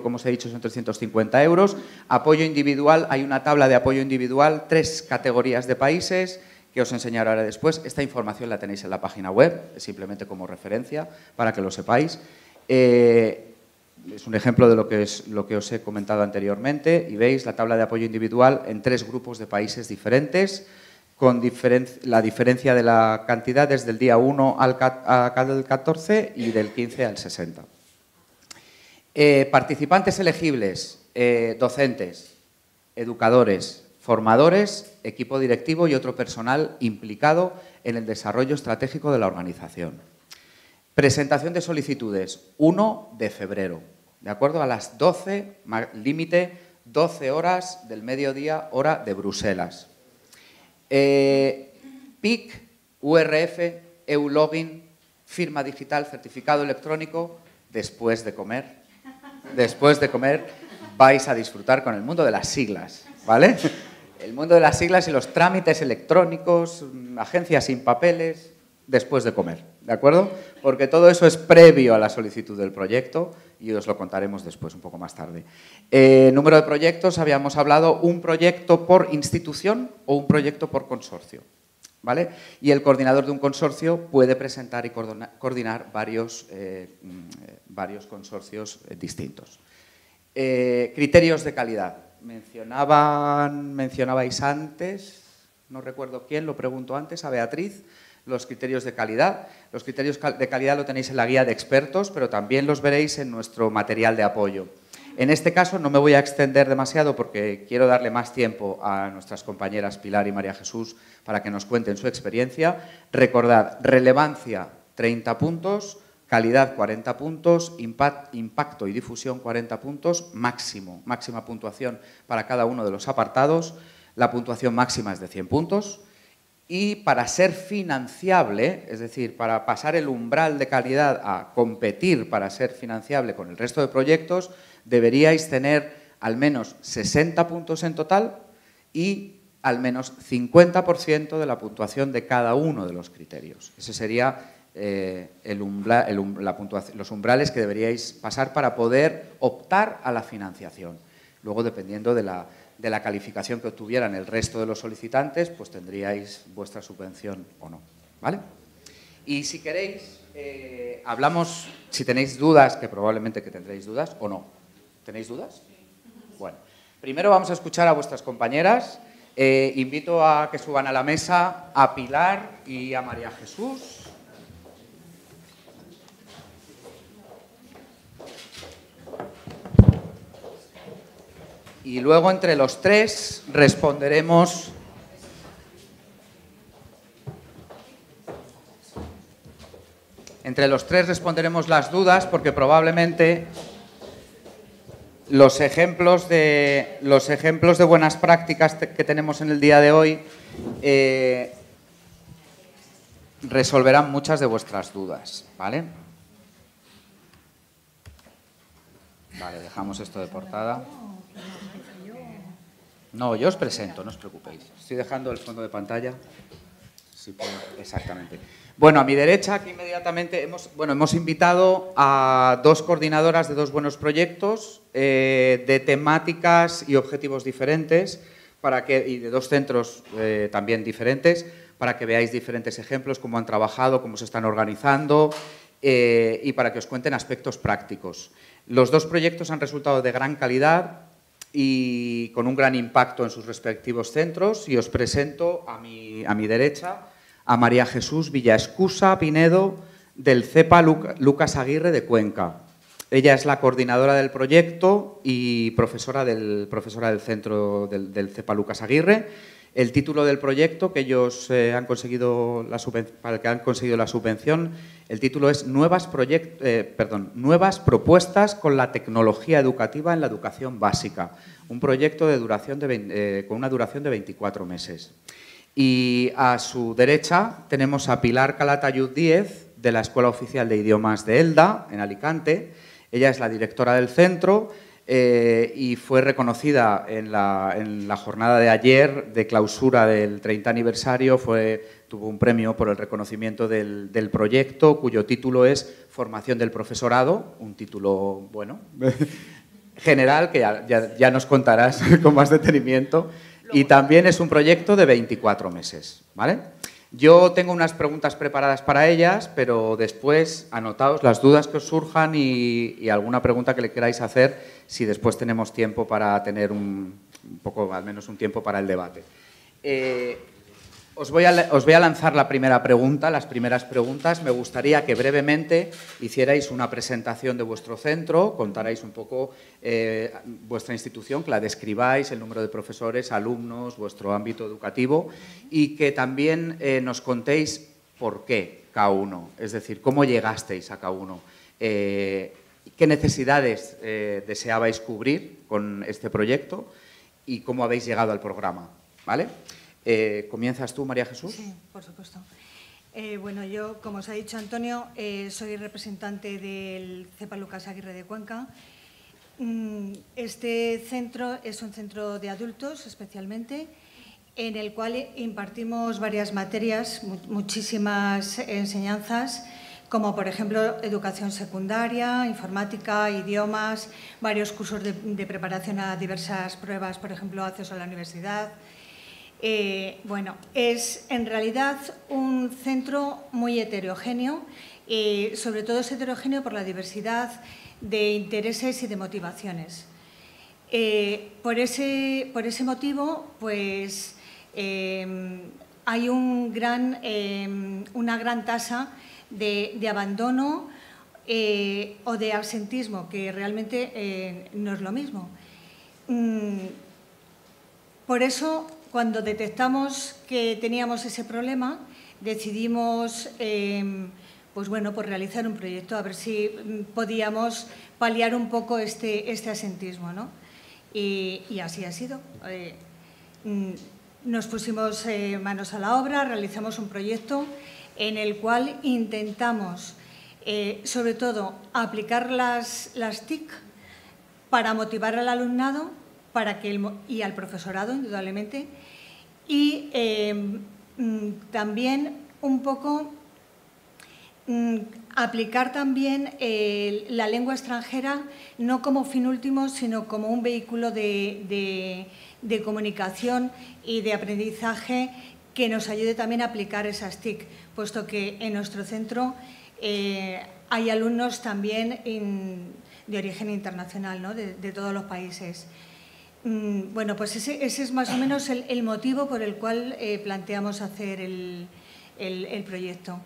como os he dicho, son 350 euros. Apoyo individual, hay una tabla de apoyo individual, 3 categorías de países que os enseñaré ahora después. Esta información la tenéis en la página web, simplemente como referencia para que lo sepáis. Es un ejemplo de lo que os he comentado anteriormente y veis la tabla de apoyo individual en 3 grupos de países diferentes, con la diferencia de la cantidad desde el día 1 al 14 y del 15 al 60. Participantes elegibles, docentes, educadores, formadores, equipo directivo y otro personal implicado en el desarrollo estratégico de la organización. Presentación de solicitudes, 1 de febrero, ¿de acuerdo? A las 12, límite 12 horas del mediodía, hora de Bruselas. PIC, URF, EU-Login, firma digital, certificado electrónico, después de comer. Después de comer vais a disfrutar con el mundo de las siglas, ¿vale? El mundo de las siglas y los trámites electrónicos, agencias sin papeles, después de comer, ¿de acuerdo? Porque todo eso es previo a la solicitud del proyecto y os lo contaremos después, un poco más tarde. Número de proyectos, habíamos hablado, un proyecto por institución o un proyecto por consorcio, ¿vale? Y el coordinador de un consorcio puede presentar y coordinar varios consorcios distintos. Criterios de calidad. Mencionabais antes, no recuerdo quién, lo pregunto antes, a Beatriz, los criterios de calidad. Los criterios de calidad lo tenéis en la guía de expertos, pero también los veréis en nuestro material de apoyo. En este caso no me voy a extender demasiado porque quiero darle más tiempo a nuestras compañeras Pilar y María Jesús para que nos cuenten su experiencia. Recordad, relevancia 30 puntos, calidad 40 puntos, impacto y difusión 40 puntos, máxima puntuación para cada uno de los apartados. La puntuación máxima es de 100 puntos. Y para ser financiable, es decir, para pasar el umbral de calidad a competir para ser financiable con el resto de proyectos, deberíais tener al menos 60 puntos en total y al menos 50% de la puntuación de cada uno de los criterios. Ese sería los umbrales que deberíais pasar para poder optar a la financiación. Luego, dependiendo de la calificación que obtuvieran el resto de los solicitantes, pues tendríais vuestra subvención o no. ¿vale? Y si queréis, hablamos, si tenéis dudas, que probablemente que tendréis dudas, o no. ¿Tenéis dudas? Bueno, primero vamos a escuchar a vuestras compañeras. Invito a que suban a la mesa a Pilar y a María Jesús. Y luego entre los tres responderemos las dudas, porque probablemente los ejemplos de buenas prácticas que tenemos en el día de hoy resolverán muchas de vuestras dudas, ¿vale? Vale, dejamos esto de portada. No, yo os presento, no os preocupéis. Estoy dejando el fondo de pantalla. Sí, puedo. Exactamente. Bueno, a mi derecha, aquí inmediatamente, hemos invitado a dos coordinadoras de dos buenos proyectos de temáticas y objetivos diferentes y de dos centros también diferentes, para que veáis diferentes ejemplos, cómo han trabajado, cómo se están organizando y para que os cuenten aspectos prácticos. Los dos proyectos han resultado de gran calidad y con un gran impacto en sus respectivos centros, y os presento a mi derecha a María Jesús Villaescusa Pinedo del CEPA Lucas Aguirre de Cuenca. Ella es la coordinadora del proyecto y profesora del centro del CEPA Lucas Aguirre. El título del proyecto que ellos han conseguido para el que han conseguido la subvención, el título es Nuevas propuestas con la tecnología educativa en la educación básica. Un proyecto con una duración de 24 meses. Y a su derecha tenemos a Pilar Calatayud Díez, de la Escuela Oficial de Idiomas de Elda, en Alicante. Ella es la directora del centro y fue reconocida en la jornada de ayer de clausura del 30 aniversario, tuvo un premio por el reconocimiento del proyecto, cuyo título es Formación del profesorado, un título, bueno, general, que ya nos contarás con más detenimiento. Y también es un proyecto de 24 meses, ¿vale? Yo tengo unas preguntas preparadas para ellas, pero después anotaos las dudas que os surjan y alguna pregunta que le queráis hacer, si después tenemos tiempo para tener al menos un tiempo para el debate. Os voy a lanzar la primera pregunta, las primeras preguntas. Me gustaría que brevemente hicierais una presentación de vuestro centro, contarais un poco vuestra institución, que la describáis, el número de profesores, alumnos, vuestro ámbito educativo, y que también nos contéis por qué K1, es decir, cómo llegasteis a K1, qué necesidades deseabais cubrir con este proyecto y cómo habéis llegado al programa, ¿vale? ¿Comienzas tú, María Jesús? Sí, por supuesto. Bueno, yo, como os ha dicho Antonio, soy representante del CEPA Lucas Aguirre de Cuenca. Este centro es un centro de adultos, especialmente, en el cual impartimos varias materias, muchísimas enseñanzas, como por ejemplo educación secundaria, informática, idiomas, varios cursos de preparación a diversas pruebas, por ejemplo, acceso a la universidad. Bueno, es en realidad un centro muy heterogéneo, sobre todo es heterogéneo por la diversidad de intereses y de motivaciones. Por ese motivo, pues hay una gran tasa de abandono o de absentismo, que realmente no es lo mismo. Por eso, cuando detectamos que teníamos ese problema, decidimos pues realizar un proyecto, a ver si podíamos paliar un poco este asentismo, ¿no? Y así ha sido. Nos pusimos manos a la obra, realizamos un proyecto en el cual intentamos, sobre todo, aplicar las TIC para motivar al alumnado y al profesorado, indudablemente, y también un poco aplicar también la lengua extranjera no como fin último, sino como un vehículo de comunicación y de aprendizaje que nos ayude también a aplicar esas TIC, puesto que en nuestro centro hay alumnos también de origen internacional, ¿no? de todos los países. Bueno, pues ese es más o menos el motivo por el cual planteamos hacer el proyecto.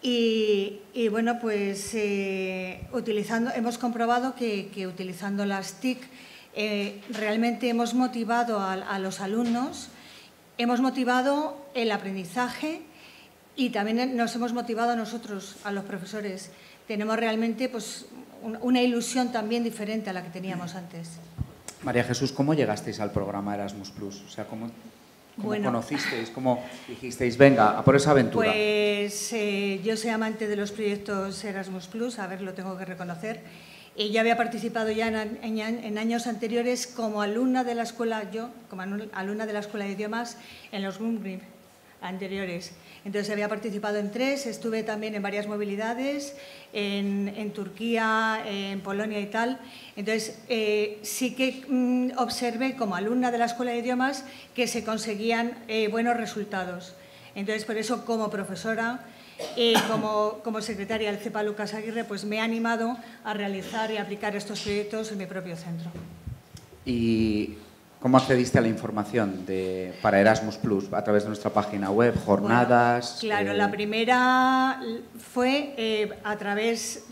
Y bueno, pues hemos comprobado que utilizando las TIC realmente hemos motivado a los alumnos, hemos motivado el aprendizaje y también nos hemos motivado a nosotros, a los profesores. Tenemos realmente pues, una ilusión también diferente a la que teníamos antes. María Jesús, ¿cómo llegasteis al programa Erasmus+? O sea, ¿cómo conocisteis? ¿Cómo dijisteis, venga, a por esa aventura? Pues yo soy amante de los proyectos Erasmus+, a ver, lo tengo que reconocer. Yo había participado ya en años anteriores como alumna de la escuela, como alumna de la Escuela de Idiomas, en los Gumgrip anteriores. Entonces había participado en 3, estuve también en varias movilidades, en Turquía, en Polonia y tal. Entonces sí que observé como alumna de la Escuela de Idiomas que se conseguían buenos resultados. Entonces por eso como profesora, como secretaria del CEPA Lucas Aguirre, pues me he animado a realizar y aplicar estos proyectos en mi propio centro. ¿Y cómo accediste a la información para Erasmus+? ¿A través de nuestra página web, jornadas? Bueno, claro, la primera fue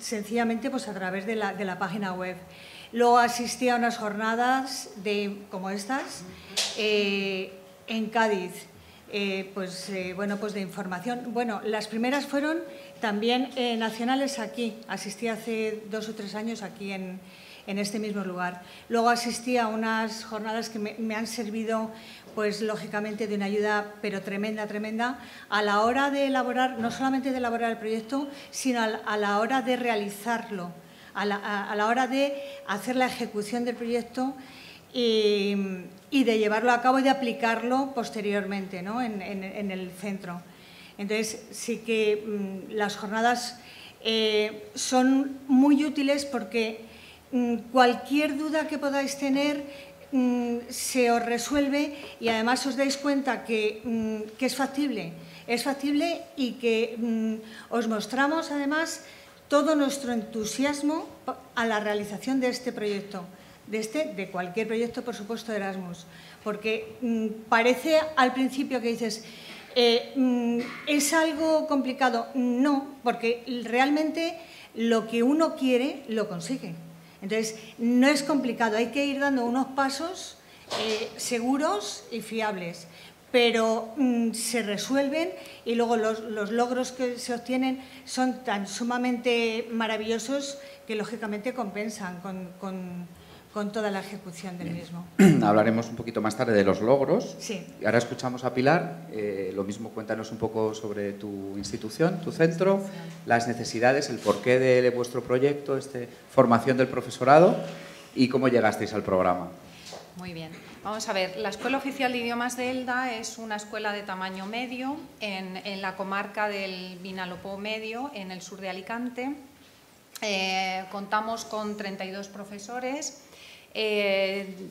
sencillamente pues a través de la página web. Luego asistí a unas jornadas como estas en Cádiz. Bueno, pues de información. Bueno, las primeras fueron también nacionales aquí. Asistí hace 2 o 3 años aquí en este mismo lugar. Luego asistí a unas jornadas que me han servido, pues lógicamente, de una ayuda, pero tremenda, tremenda, a la hora de elaborar, no solamente de elaborar el proyecto, sino a la hora de realizarlo, a la hora de hacer la ejecución del proyecto y de llevarlo a cabo y de aplicarlo posteriormente, ¿no? en el centro. Entonces, sí que las jornadas son muy útiles porque cualquier duda que podáis tener se os resuelve y además os dais cuenta que es factible y que os mostramos además todo nuestro entusiasmo a la realización de este proyecto. De cualquier proyecto, por supuesto, de Erasmus. Porque parece al principio que dices, ¿es algo complicado? No, porque realmente lo que uno quiere lo consigue. Entonces, no es complicado, hay que ir dando unos pasos seguros y fiables, pero se resuelven y luego los logros que se obtienen son tan sumamente maravillosos que, lógicamente, compensan con toda la ejecución del mismo. Hablaremos un poquito más tarde de los logros. Sí. Y ahora escuchamos a Pilar. Lo mismo, cuéntanos un poco sobre tu institución, tu centro, las necesidades, el porqué de vuestro proyecto, formación del profesorado y cómo llegasteis al programa. Muy bien. Vamos a ver, la Escuela Oficial de Idiomas de Elda es una escuela de tamaño medio en la comarca del Vinalopó Medio, en el sur de Alicante. Contamos con 32 profesores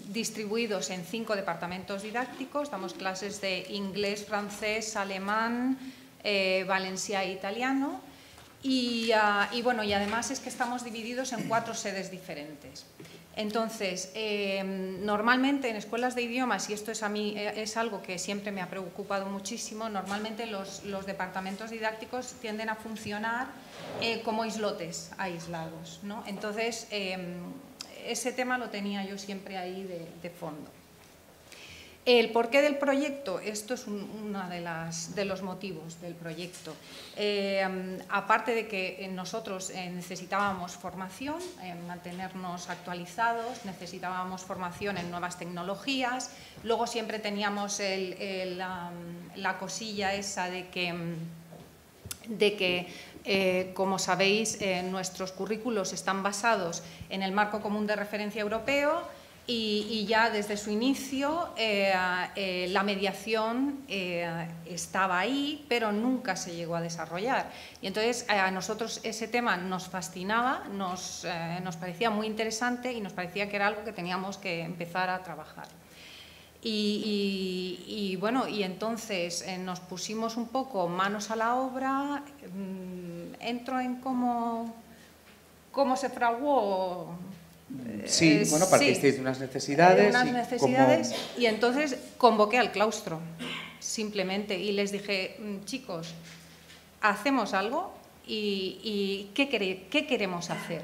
distribuidos en 5 departamentos didácticos. Damos clases de inglés, francés, alemán, valenciano e italiano. Y además es que estamos divididos en 4 sedes diferentes. Entonces, normalmente en escuelas de idiomas, y esto es algo que siempre me ha preocupado muchísimo, normalmente los departamentos didácticos tienden a funcionar como islotes aislados, ¿no? Entonces, ese tema lo tenía yo siempre ahí de fondo. El porqué del proyecto, esto es uno de los motivos del proyecto. Aparte de que nosotros necesitábamos formación, mantenernos actualizados, necesitábamos formación en nuevas tecnologías, luego siempre teníamos la cosilla esa de que como sabéis, nuestros currículos están basados en el marco común de referencia europeo y ya desde su inicio la mediación estaba ahí, pero nunca se llegó a desarrollar. Y entonces a nosotros ese tema nos fascinaba, nos parecía muy interesante y nos parecía que era algo que teníamos que empezar a trabajar. Y bueno, y entonces nos pusimos un poco manos a la obra. Entro en cómo se fraguó. Sí, bueno, partisteis de unas necesidades. Y entonces convoqué al claustro, simplemente, y les dije, chicos, hacemos algo y ¿qué queremos hacer?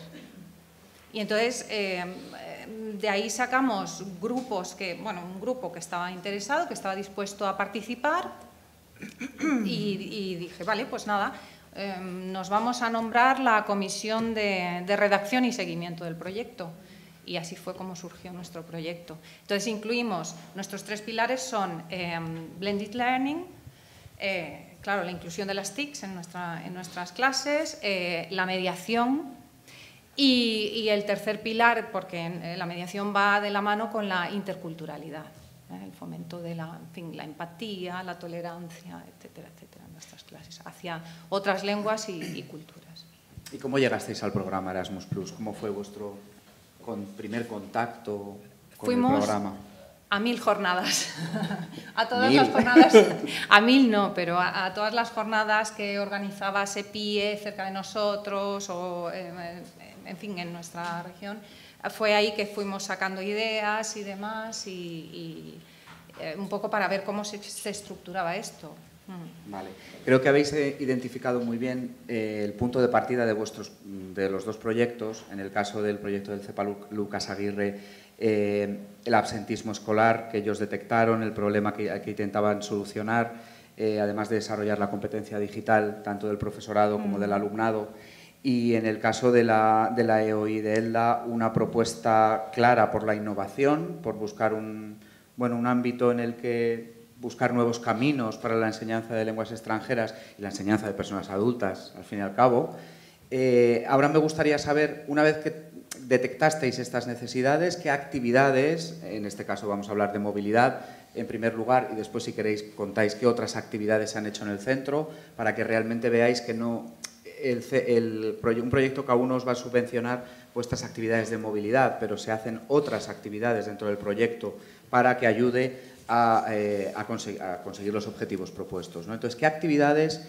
Y entonces de ahí sacamos grupos un grupo que estaba interesado, que estaba dispuesto a participar, y dije, vale, pues nada, nos vamos a nombrar la comisión de redacción y seguimiento del proyecto. Y así fue como surgió nuestro proyecto. Entonces incluimos, nuestros 3 pilares son Blended Learning, claro, la inclusión de las TICs en nuestras clases, la mediación y el tercer pilar, porque la mediación va de la mano con la interculturalidad, el fomento de la empatía, la tolerancia, etcétera, etcétera, en nuestras clases, hacia otras lenguas y culturas. ¿Y cómo llegasteis al programa Erasmus+? ¿Cómo fue vuestro primer contacto con el programa? A 1000 jornadas, a todas las jornadas, a 1000 no, pero a todas las jornadas que organizaba SEPIE cerca de nosotros o, en fin, en nuestra región. Fue ahí que fuimos sacando ideas y demás y un poco para ver cómo se estructuraba esto. Vale. Creo que habéis identificado muy bien el punto de partida de los 2 proyectos. En el caso del proyecto del CEPA Lucas Aguirre, el absentismo escolar que ellos detectaron, el problema que intentaban solucionar, además de desarrollar la competencia digital tanto del profesorado como del alumnado. Y en el caso de la EOI de ELDA, una propuesta clara por la innovación, por buscar un ámbito en el que buscar nuevos caminos para la enseñanza de lenguas extranjeras y la enseñanza de personas adultas, al fin y al cabo. Ahora me gustaría saber, una vez que detectasteis estas necesidades, qué actividades, en este caso vamos a hablar de movilidad en primer lugar y después, si queréis, contáis qué otras actividades se han hecho en el centro para que realmente veáis que no un proyecto que aún os va a subvencionar vuestras actividades de movilidad, pero se hacen otras actividades dentro del proyecto para que ayude a conseguir los objetivos propuestos, ¿no? Entonces, ¿qué actividades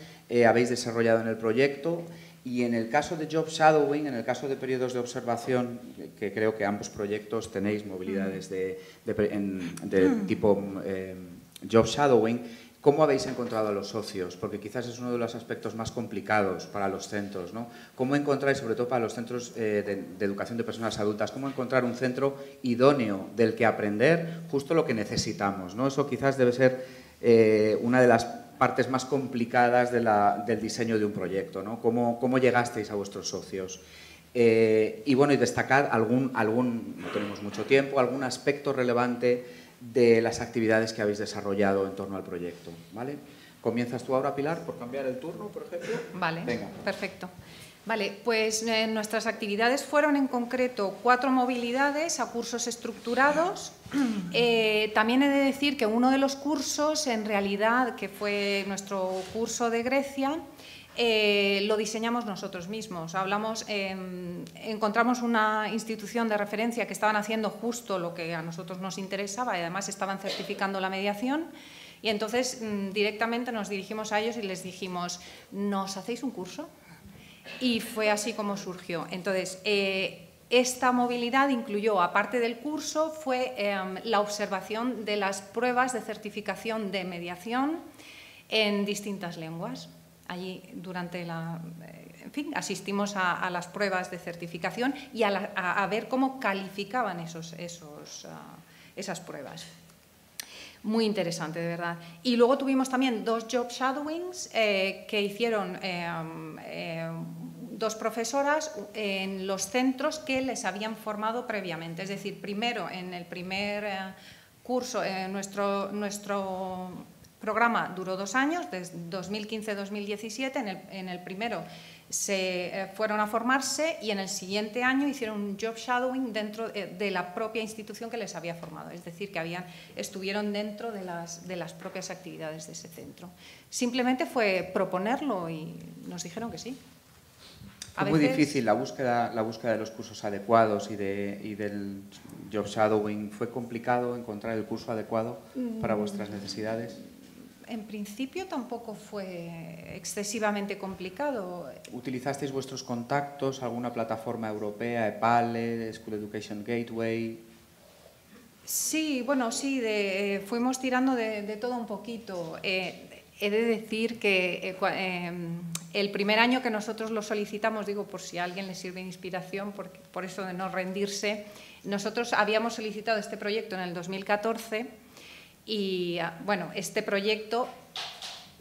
habéis desarrollado en el proyecto? Y en el caso de Job Shadowing, en el caso de periodos de observación, que creo que ambos proyectos tenéis movilidades de tipo Job Shadowing, ¿cómo habéis encontrado a los socios? Porque quizás es uno de los aspectos más complicados para los centros, ¿no? ¿Cómo encontráis, sobre todo para los centros de educación de personas adultas, cómo encontrar un centro idóneo del que aprender justo lo que necesitamos, ¿no? Eso quizás debe ser una de las partes más complicadas del diseño de un proyecto, ¿no? ¿Cómo llegasteis a vuestros socios? Y bueno, y destacar algún, no tenemos mucho tiempo, algún aspecto relevante de las actividades que habéis desarrollado en torno al proyecto, ¿vale? ¿Comienzas tú ahora, Pilar, por cambiar el turno, por ejemplo? Vale, venga. Perfecto. Vale, pues nuestras actividades fueron en concreto 4 movilidades a cursos estructurados. También he de decir que uno de los cursos, en realidad, que fue nuestro curso de Grecia, lo diseñamos nosotros mismos. Encontramos una institución de referencia que estaban haciendo justo lo que a nosotros nos interesaba y además estaban certificando la mediación. Y entonces directamente nos dirigimos a ellos y les dijimos, ¿nos hacéis un curso? Y fue así como surgió. Entonces, esta movilidad incluyó, aparte del curso, fue la observación de las pruebas de certificación de mediación en distintas lenguas. Allí, en fin, asistimos a las pruebas de certificación y a ver cómo calificaban esas pruebas. Muy interesante, de verdad. Y luego tuvimos también 2 job shadowings que hicieron 2 profesoras en los centros que les habían formado previamente. Es decir, primero, en el primer curso, nuestro programa duró 2 años, desde 2015-2017. En el primero se fueron a formarse y en el siguiente año hicieron un job shadowing dentro de la propia institución que les había formado, es decir, que estuvieron dentro de las propias actividades de ese centro. Simplemente fue proponerlo y nos dijeron que sí. ¿Fue muy difícil la búsqueda de los cursos adecuados y del job shadowing? ¿Fue complicado encontrar el curso adecuado para vuestras necesidades? En principio tampoco fue excesivamente complicado. ¿Utilizasteis vuestros contactos, alguna plataforma europea, EPALE, School Education Gateway? Sí, bueno, sí, fuimos tirando de todo un poquito. He de decir que el primer año que nosotros lo solicitamos, digo por si a alguien le sirve de inspiración, por eso de no rendirse, nosotros habíamos solicitado este proyecto en el 2014 y, bueno, este proyecto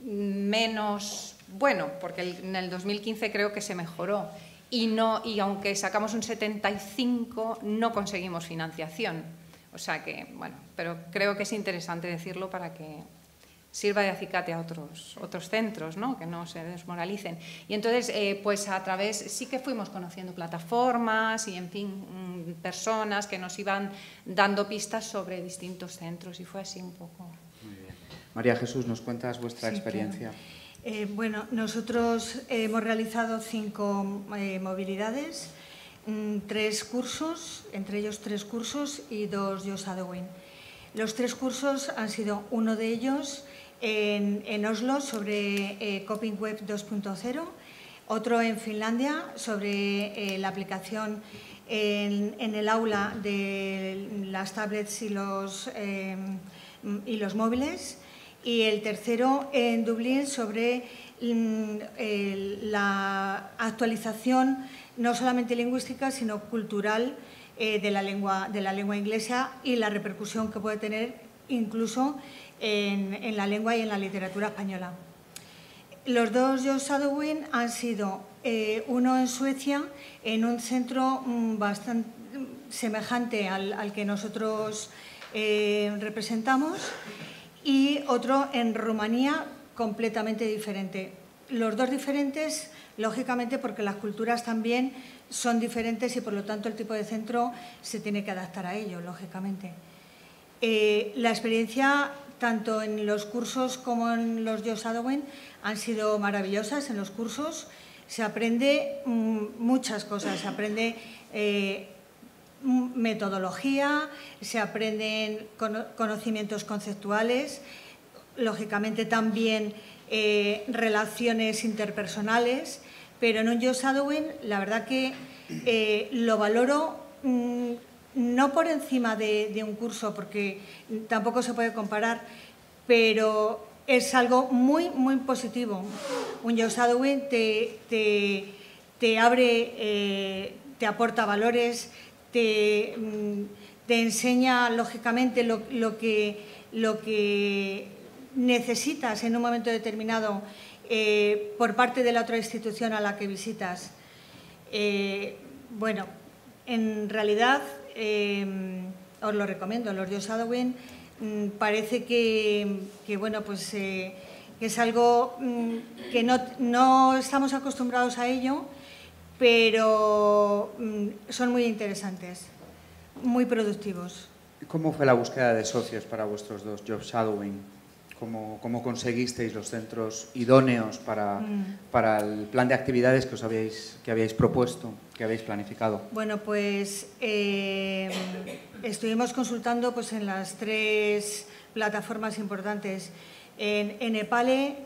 menos bueno, porque en el 2015 creo que se mejoró y aunque sacamos un 75 no conseguimos financiación. O sea que, bueno, pero creo que es interesante decirlo para que sirva de acicate a otros centros, ¿no? Que no se desmoralicen. Y entonces, pues a través, sí que fuimos conociendo plataformas y, en fin, personas que nos iban dando pistas sobre distintos centros y fue así un poco. Muy bien. María Jesús, ¿nos cuentas vuestra experiencia? Claro. Bueno, nosotros hemos realizado 5 movilidades, 3 cursos, entre ellos 3 cursos y 2 job shadowing. Los 3 cursos han sido uno de ellos en Oslo sobre Coping Web 2.0, otro en Finlandia sobre la aplicación en el aula de las tablets y los móviles, y el tercero en Dublín sobre la actualización no solamente lingüística sino cultural de la lengua inglesa y la repercusión que puede tener incluso en la lengua y en la literatura española. Los 2 job shadowing han sido uno en Suecia, en un centro bastante semejante al que nosotros representamos, y otro en Rumanía, completamente diferente. Los 2 diferentes, lógicamente, porque las culturas también son diferentes y, por lo tanto, el tipo de centro se tiene que adaptar a ello, lógicamente. La experiencia, tanto en los cursos como en los job shadowing, han sido maravillosas. En los cursos se aprende muchas cosas, se aprende metodología, se aprenden conocimientos conceptuales, lógicamente también relaciones interpersonales, pero en un job shadowing la verdad que lo valoro no por encima de un curso, porque tampoco se puede comparar, pero es algo muy, muy positivo. Un job shadowing te abre, te aporta valores, te enseña lógicamente lo que necesitas en un momento determinado por parte de la otra institución a la que visitas. Bueno, en realidad os lo recomiendo. Los job shadowing parece que bueno, pues que es algo que no estamos acostumbrados a ello, pero son muy interesantes, muy productivos. ¿Cómo fue la búsqueda de socios para vuestros 2 job shadowing? ¿Cómo conseguisteis los centros idóneos para el plan de actividades que habíais propuesto, que habéis planificado? Bueno, pues estuvimos consultando pues, en las 3 plataformas importantes. En EPALE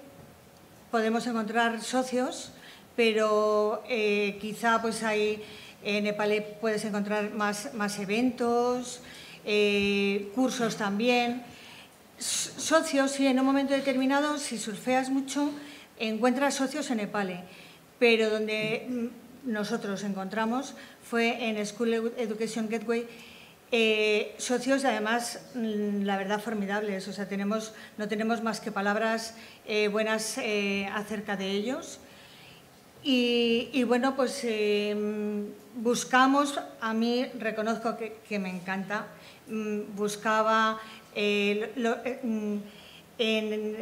podemos encontrar socios, pero quizá pues, en EPALE puedes encontrar más eventos, cursos también. Socios, sí, en un momento determinado, si surfeas mucho, encuentras socios en EPALE, pero donde nosotros encontramos fue en School Education Gateway, socios además, la verdad, formidables. O sea, no tenemos más que palabras buenas acerca de ellos. Y bueno, pues buscamos, a mí reconozco que me encanta, buscaba... en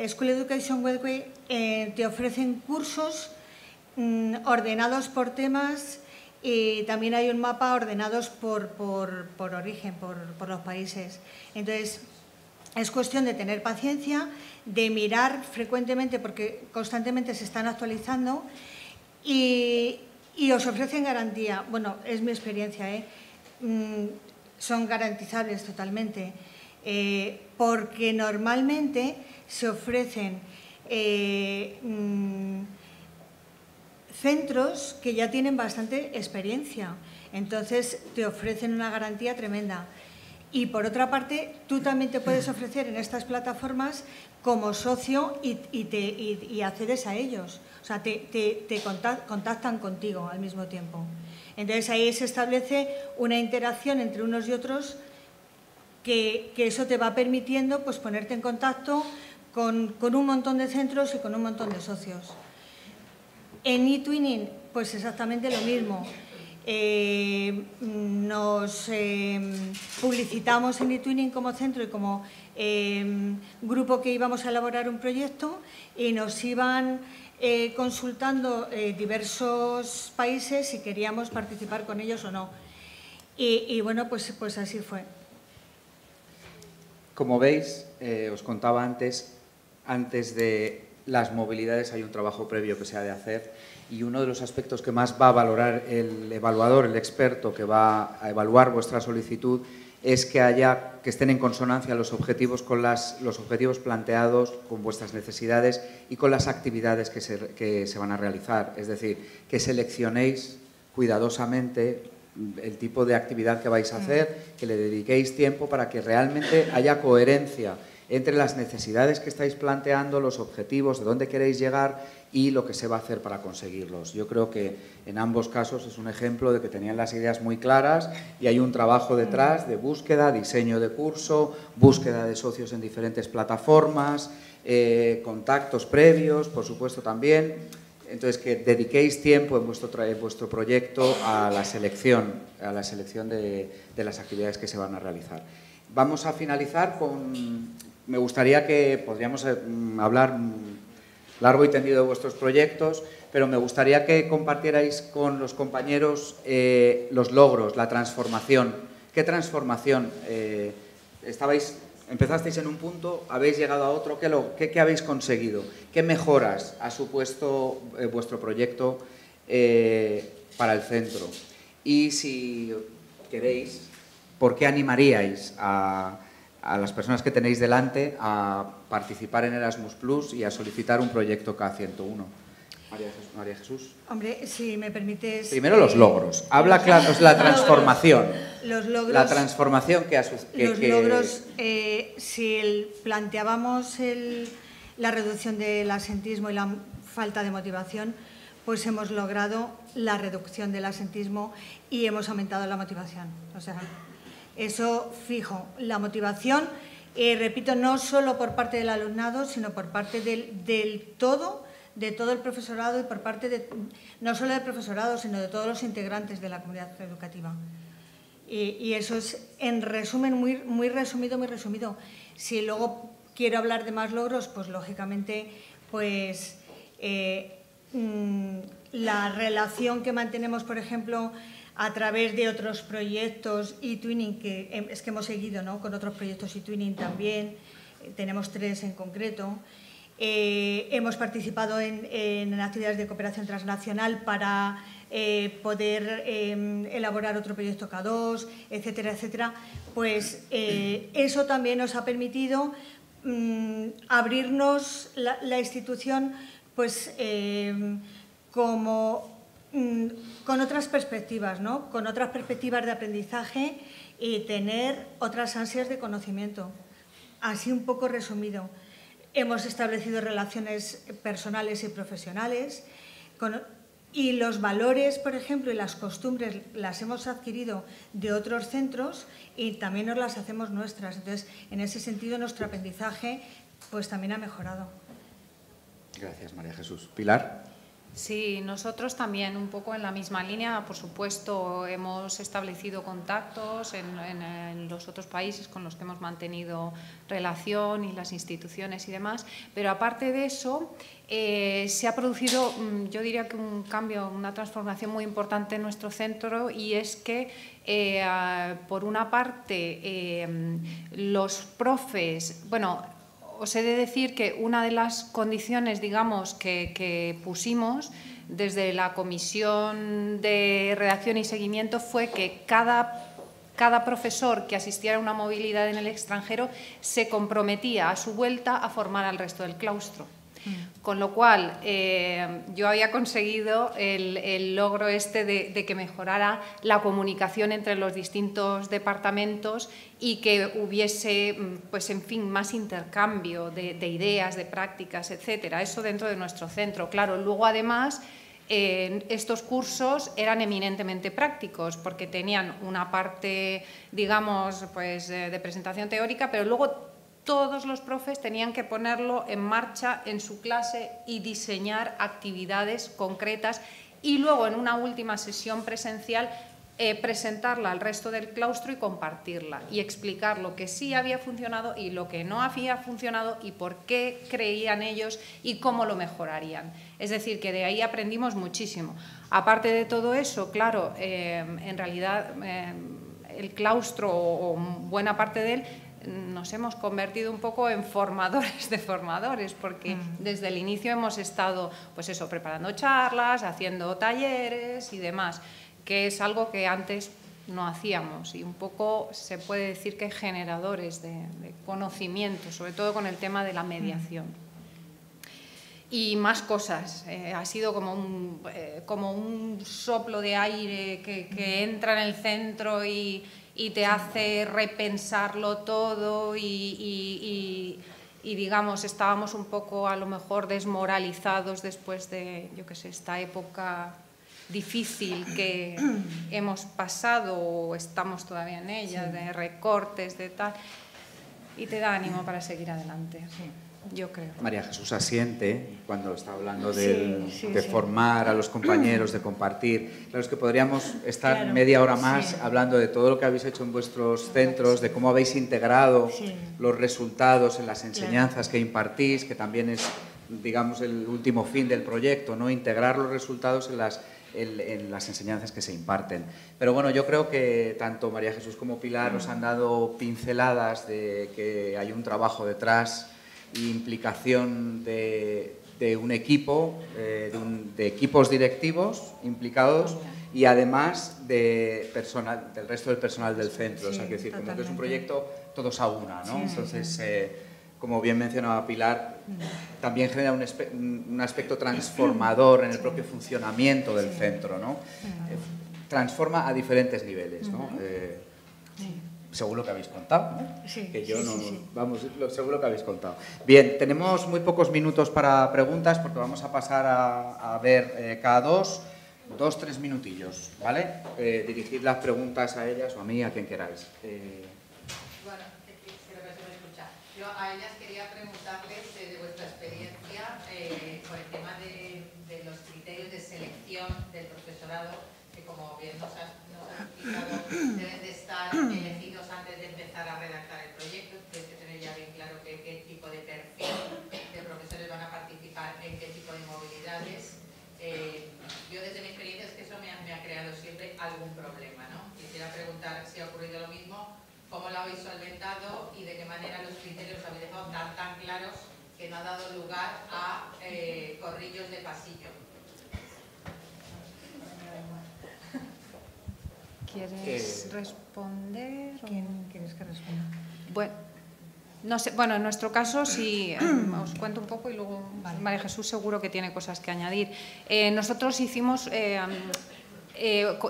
School Education Gateway te ofrecen cursos ordenados por temas y también hay un mapa ordenados por origen, por los países. Entonces, es cuestión de tener paciencia, de mirar frecuentemente porque constantemente se están actualizando y Y os ofrecen garantía. Bueno, es mi experiencia, son garantizables totalmente, porque normalmente se ofrecen centros que ya tienen bastante experiencia, entonces te ofrecen una garantía tremenda. Y por otra parte, tú también te puedes ofrecer en estas plataformas como socio y accedes a ellos. O sea, te contactan contigo al mismo tiempo. Entonces ahí se establece una interacción entre unos y otros que eso te va permitiendo pues, ponerte en contacto con un montón de centros y con un montón de socios. En eTwinning, pues exactamente lo mismo. Nos publicitamos en eTwinning como centro y como grupo que íbamos a elaborar un proyecto y nos iban consultando diversos países si queríamos participar con ellos o no. Y bueno, pues así fue. Como veis, os contaba antes de las movilidades hay un trabajo previo que se ha de hacer y uno de los aspectos que más va a valorar el evaluador, el experto que va a evaluar vuestra solicitud es que estén en consonancia los objetivos con los objetivos planteados, con vuestras necesidades y con las actividades que se van a realizar. Es decir, que seleccionéis cuidadosamente el tipo de actividad que vais a hacer, que le dediquéis tiempo para que realmente haya coherencia entre las necesidades que estáis planteando, los objetivos, de dónde queréis llegar y lo que se va a hacer para conseguirlos. Yo creo que en ambos casos es un ejemplo de que tenían las ideas muy claras y hay un trabajo detrás de búsqueda, diseño de curso, búsqueda de socios en diferentes plataformas, contactos previos, por supuesto también. Entonces, que dediquéis tiempo en vuestro proyecto a la selección de las actividades que se van a realizar. Vamos a finalizar con... Me gustaría que podríamos hablar largo y tendido de vuestros proyectos, pero me gustaría que compartierais con los compañeros los logros, la transformación. ¿Qué transformación? Empezasteis en un punto, habéis llegado a otro, ¿qué habéis conseguido? ¿Qué mejoras ha supuesto vuestro proyecto para el centro? Y si queréis, ¿por qué animaríais a las personas que tenéis delante a participar en Erasmus Plus y a solicitar un proyecto K101? María Jesús. Hombre, si me permites... Primero los logros. Habla claro, la transformación. Los logros. La transformación que ha sucedido. Los logros, si planteábamos la reducción del absentismo y la falta de motivación, pues hemos logrado la reducción del absentismo y hemos aumentado la motivación. O sea, eso fijo. La motivación, repito, no solo por parte del alumnado, sino por parte de todo el profesorado y por parte no solo del profesorado, sino de todos los integrantes de la comunidad educativa. Y eso es, en resumen, muy resumido. Si luego quiero hablar de más logros, pues lógicamente, pues la relación que mantenemos, por ejemplo, a través de otros proyectos eTwinning, que hemos seguido, ¿no?, con otros proyectos eTwinning también, tenemos 3 en concreto. Hemos participado en actividades de cooperación transnacional para poder elaborar otro proyecto K2, etcétera, etcétera. Pues eso también nos ha permitido abrirnos la institución pues, con otras perspectivas, ¿no?, con otras perspectivas de aprendizaje y tener otras ansias de conocimiento. Así un poco resumido. Hemos establecido relaciones personales y profesionales y los valores, por ejemplo, y las costumbres las hemos adquirido de otros centros y también nos las hacemos nuestras. Entonces, en ese sentido, nuestro aprendizaje pues, también ha mejorado. Gracias, María Jesús. Pilar. Sí, nosotros también, un poco en la misma línea, por supuesto, hemos establecido contactos en los otros países con los que hemos mantenido relación y las instituciones y demás, pero aparte de eso, se ha producido, yo diría que un cambio, una transformación muy importante en nuestro centro y es que, por una parte, los profes, bueno, os he de decir que una de las condiciones, digamos, que pusimos desde la comisión de redacción y seguimiento fue que cada profesor que asistiera a una movilidad en el extranjero se comprometía a su vuelta a formar al resto del claustro. Con lo cual, yo había conseguido el logro de que mejorara la comunicación entre los distintos departamentos y que hubiese, pues en fin, más intercambio de ideas, de prácticas, etcétera. Eso dentro de nuestro centro. Claro, luego además estos cursos eran eminentemente prácticos porque tenían una parte, digamos, pues de presentación teórica, pero luego todos los profes tenían que ponerlo en marcha en su clase y diseñar actividades concretas y luego en una última sesión presencial presentarla al resto del claustro y compartirla y explicar lo que sí había funcionado y lo que no había funcionado y por qué creían ellos y cómo lo mejorarían. Es decir, que de ahí aprendimos muchísimo. Aparte de todo eso, claro, en realidad el claustro o buena parte de él nos hemos convertido un poco en formadores de formadores, porque desde el inicio hemos estado, pues eso, preparando charlas, haciendo talleres y demás, que es algo que antes no hacíamos y un poco se puede decir que generadores de conocimiento, sobre todo con el tema de la mediación. Y más cosas, ha sido como un soplo de aire que entra en el centro y te hace repensarlo todo y digamos, estábamos un poco a lo mejor desmoralizados después de, yo qué sé, esta época difícil que hemos pasado o estamos todavía en ella, de recortes, de tal, y te da ánimo para seguir adelante. Yo creo. María Jesús asiente cuando está hablando de formar a los compañeros, de compartir. Claro, es que podríamos estar media hora más hablando de todo lo que habéis hecho en vuestros centros, de cómo habéis integrado los resultados en las enseñanzas que impartís, que también es, digamos, el último fin del proyecto, ¿no? Integrar los resultados en las enseñanzas que se imparten. Pero bueno, yo creo que tanto María Jesús como Pilar os han dado pinceladas de que hay un trabajo detrás, implicación de un equipo, de equipos directivos implicados y además del resto del personal del centro. O sea, que decir, como que es un proyecto todos a una, ¿no? Entonces, como bien mencionaba Pilar, también genera un aspecto transformador en el propio funcionamiento del centro, ¿no? Transforma a diferentes niveles, ¿no? Según lo que habéis contado, ¿no? Que yo no, vamos, según lo que habéis contado. Bien, tenemos muy pocos minutos para preguntas porque vamos a pasar a ver cada 2-3 minutillos, ¿vale? Dirigid las preguntas a ellas o a mí, a quien queráis. Bueno, creo que se me escucha. Yo a ellas quería preguntarles de vuestra experiencia con el tema de los criterios de selección del profesorado, que como bien nos has explicado, deben de estar elegidos antes de empezar a redactar el proyecto. Tienes que tener ya bien claro qué tipo de perfil de profesores van a participar en qué tipo de movilidades. Yo desde mi experiencia es que eso me ha creado siempre algún problema, ¿no? Quisiera preguntar si ha ocurrido lo mismo, cómo lo habéis solventado y de qué manera los criterios los habéis dejado tan claros que no ha dado lugar a corrillos de pasillo. ¿Quieres responder? ¿Quién quieres que responda? Bueno, no sé, bueno, en nuestro caso sí, os cuento un poco y luego María Jesús seguro que tiene cosas que añadir. Nosotros hicimos,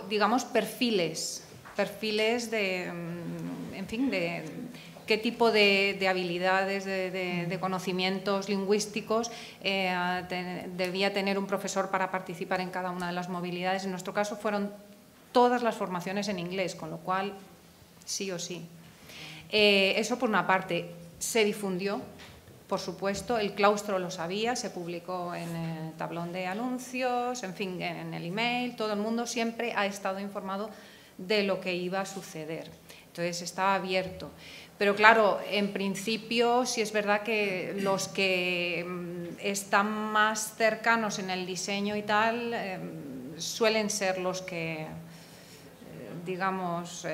digamos, perfiles de, en fin, de qué tipo de habilidades, de conocimientos lingüísticos debía tener un profesor para participar en cada una de las movilidades. En nuestro caso fueron todas las formaciones en inglés, con lo cual sí o sí. Eso por una parte. Se difundió, por supuesto, el claustro lo sabía, se publicó en el tablón de anuncios, en fin, en el email, todo el mundo siempre ha estado informado de lo que iba a suceder. Entonces estaba abierto. Pero claro, en principio sí es verdad que los que están más cercanos en el diseño y tal suelen ser los que, digamos,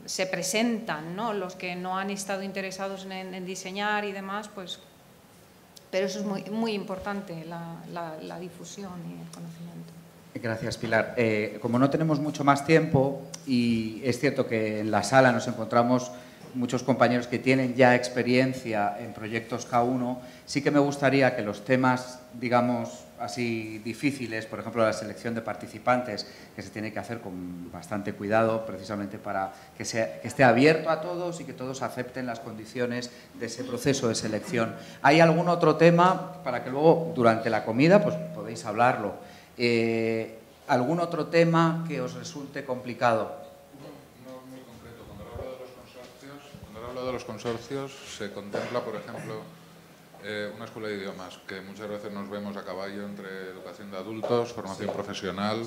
se presentan, ¿no? Los que no han estado interesados en diseñar y demás, pues, pero eso es muy, muy importante, la difusión y el conocimiento. Gracias, Pilar. Como no tenemos mucho más tiempo, y es cierto que en la sala nos encontramos muchos compañeros que tienen ya experiencia en proyectos K1, sí que me gustaría que los temas, digamos, así difíciles, por ejemplo, la selección de participantes, que se tiene que hacer con bastante cuidado, precisamente para que esté abierto a todos y que todos acepten las condiciones de ese proceso de selección. ¿Hay algún otro tema para que luego, durante la comida, pues podéis hablarlo? ¿Algún otro tema que os resulte complicado? No muy concreto. Cuando hablo de los consorcios, se contempla, por ejemplo, una escuela de idiomas, que muchas veces nos vemos a caballo entre educación de adultos, formación profesional.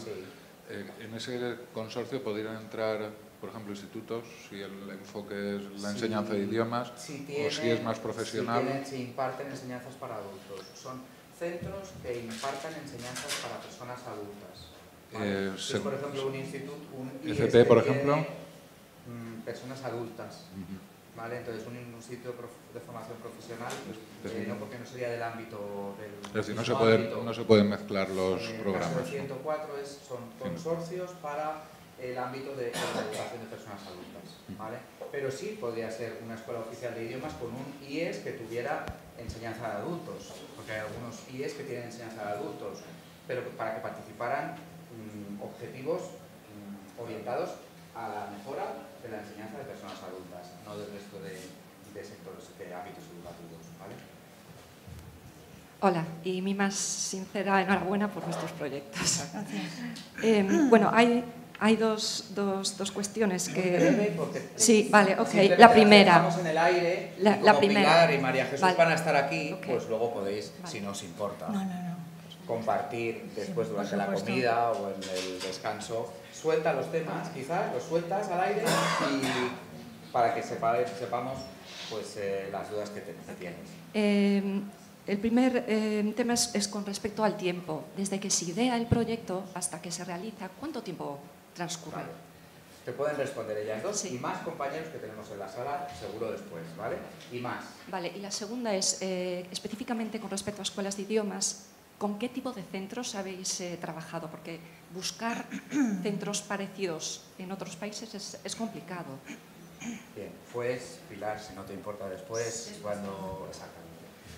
En ese consorcio podrían entrar, por ejemplo, institutos, si el enfoque es la enseñanza de idiomas, o si es más profesional. Si imparten enseñanzas para adultos. Son centros que impartan enseñanzas para personas adultas. ¿Vale? Entonces, por ejemplo, un instituto, un FP, por ejemplo, personas adultas. ¿Vale? Entonces, un sitio de formación profesional, no, porque no sería del ámbito del... Es decir, no se pueden mezclar los programas. El caso 104 son consorcios para el ámbito de la educación de personas adultas. ¿Vale? Pero sí podría ser una escuela oficial de idiomas con un IES que tuviera enseñanza de adultos, porque hay algunos IES que tienen enseñanza de adultos, pero para que participaran objetivos orientados a la mejora de la enseñanza de personas adultas, no del resto de sectores, de ámbitos educativos. ¿Vale? Hola, y mi más sincera enhorabuena por vuestros proyectos. Bueno, hay dos cuestiones que... Sí, vale, ok. La primera. Estamos en el aire, la primera. Pilar y María Jesús vale. van a estar aquí, Okay. pues luego podéis, Vale. si no os importa, No. compartir después Sí, durante por la supuesto. comida o en el descanso. Suelta los temas, quizás, los sueltas al aire y para que sepamos pues, las dudas que tienes. El primer tema es con respecto al tiempo. Desde que se idea el proyecto hasta que se realiza, ¿cuánto tiempo transcurre? Vale. Te pueden responder ellas dos Sí. y más compañeros que tenemos en la sala, seguro después, ¿vale? Y más. Vale, y la segunda es, específicamente con respecto a escuelas de idiomas, ¿con qué tipo de centros habéis trabajado? Porque buscar centros parecidos en otros países es complicado. Bien, pues Pilar, si no te importa después, cuando... Exactamente.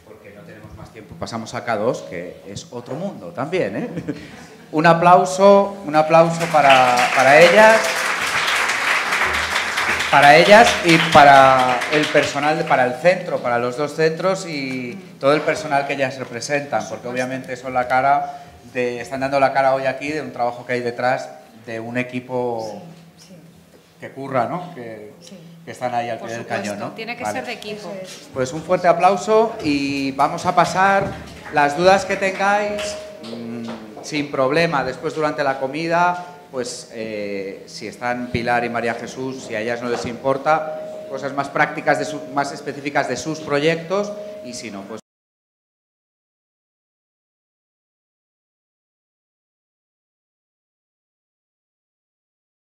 Porque no tenemos más tiempo. Pasamos a K2, que es otro mundo también, ¿eh? Un aplauso para ellas. Para ellas y para el personal, para el centro, para los dos centros y todo el personal que ellas representan, porque obviamente son la cara están dando la cara hoy aquí de un trabajo que hay detrás de un equipo que curra, ¿no? Que están ahí al pie del cañón, ¿no? Tiene que Vale. ser de equipo. Pues un fuerte aplauso y vamos a pasar las dudas que tengáis sin problema después durante la comida. Pues si están Pilar y María Jesús, si a ellas no les importa, cosas más prácticas, más específicas de sus proyectos, y si no, pues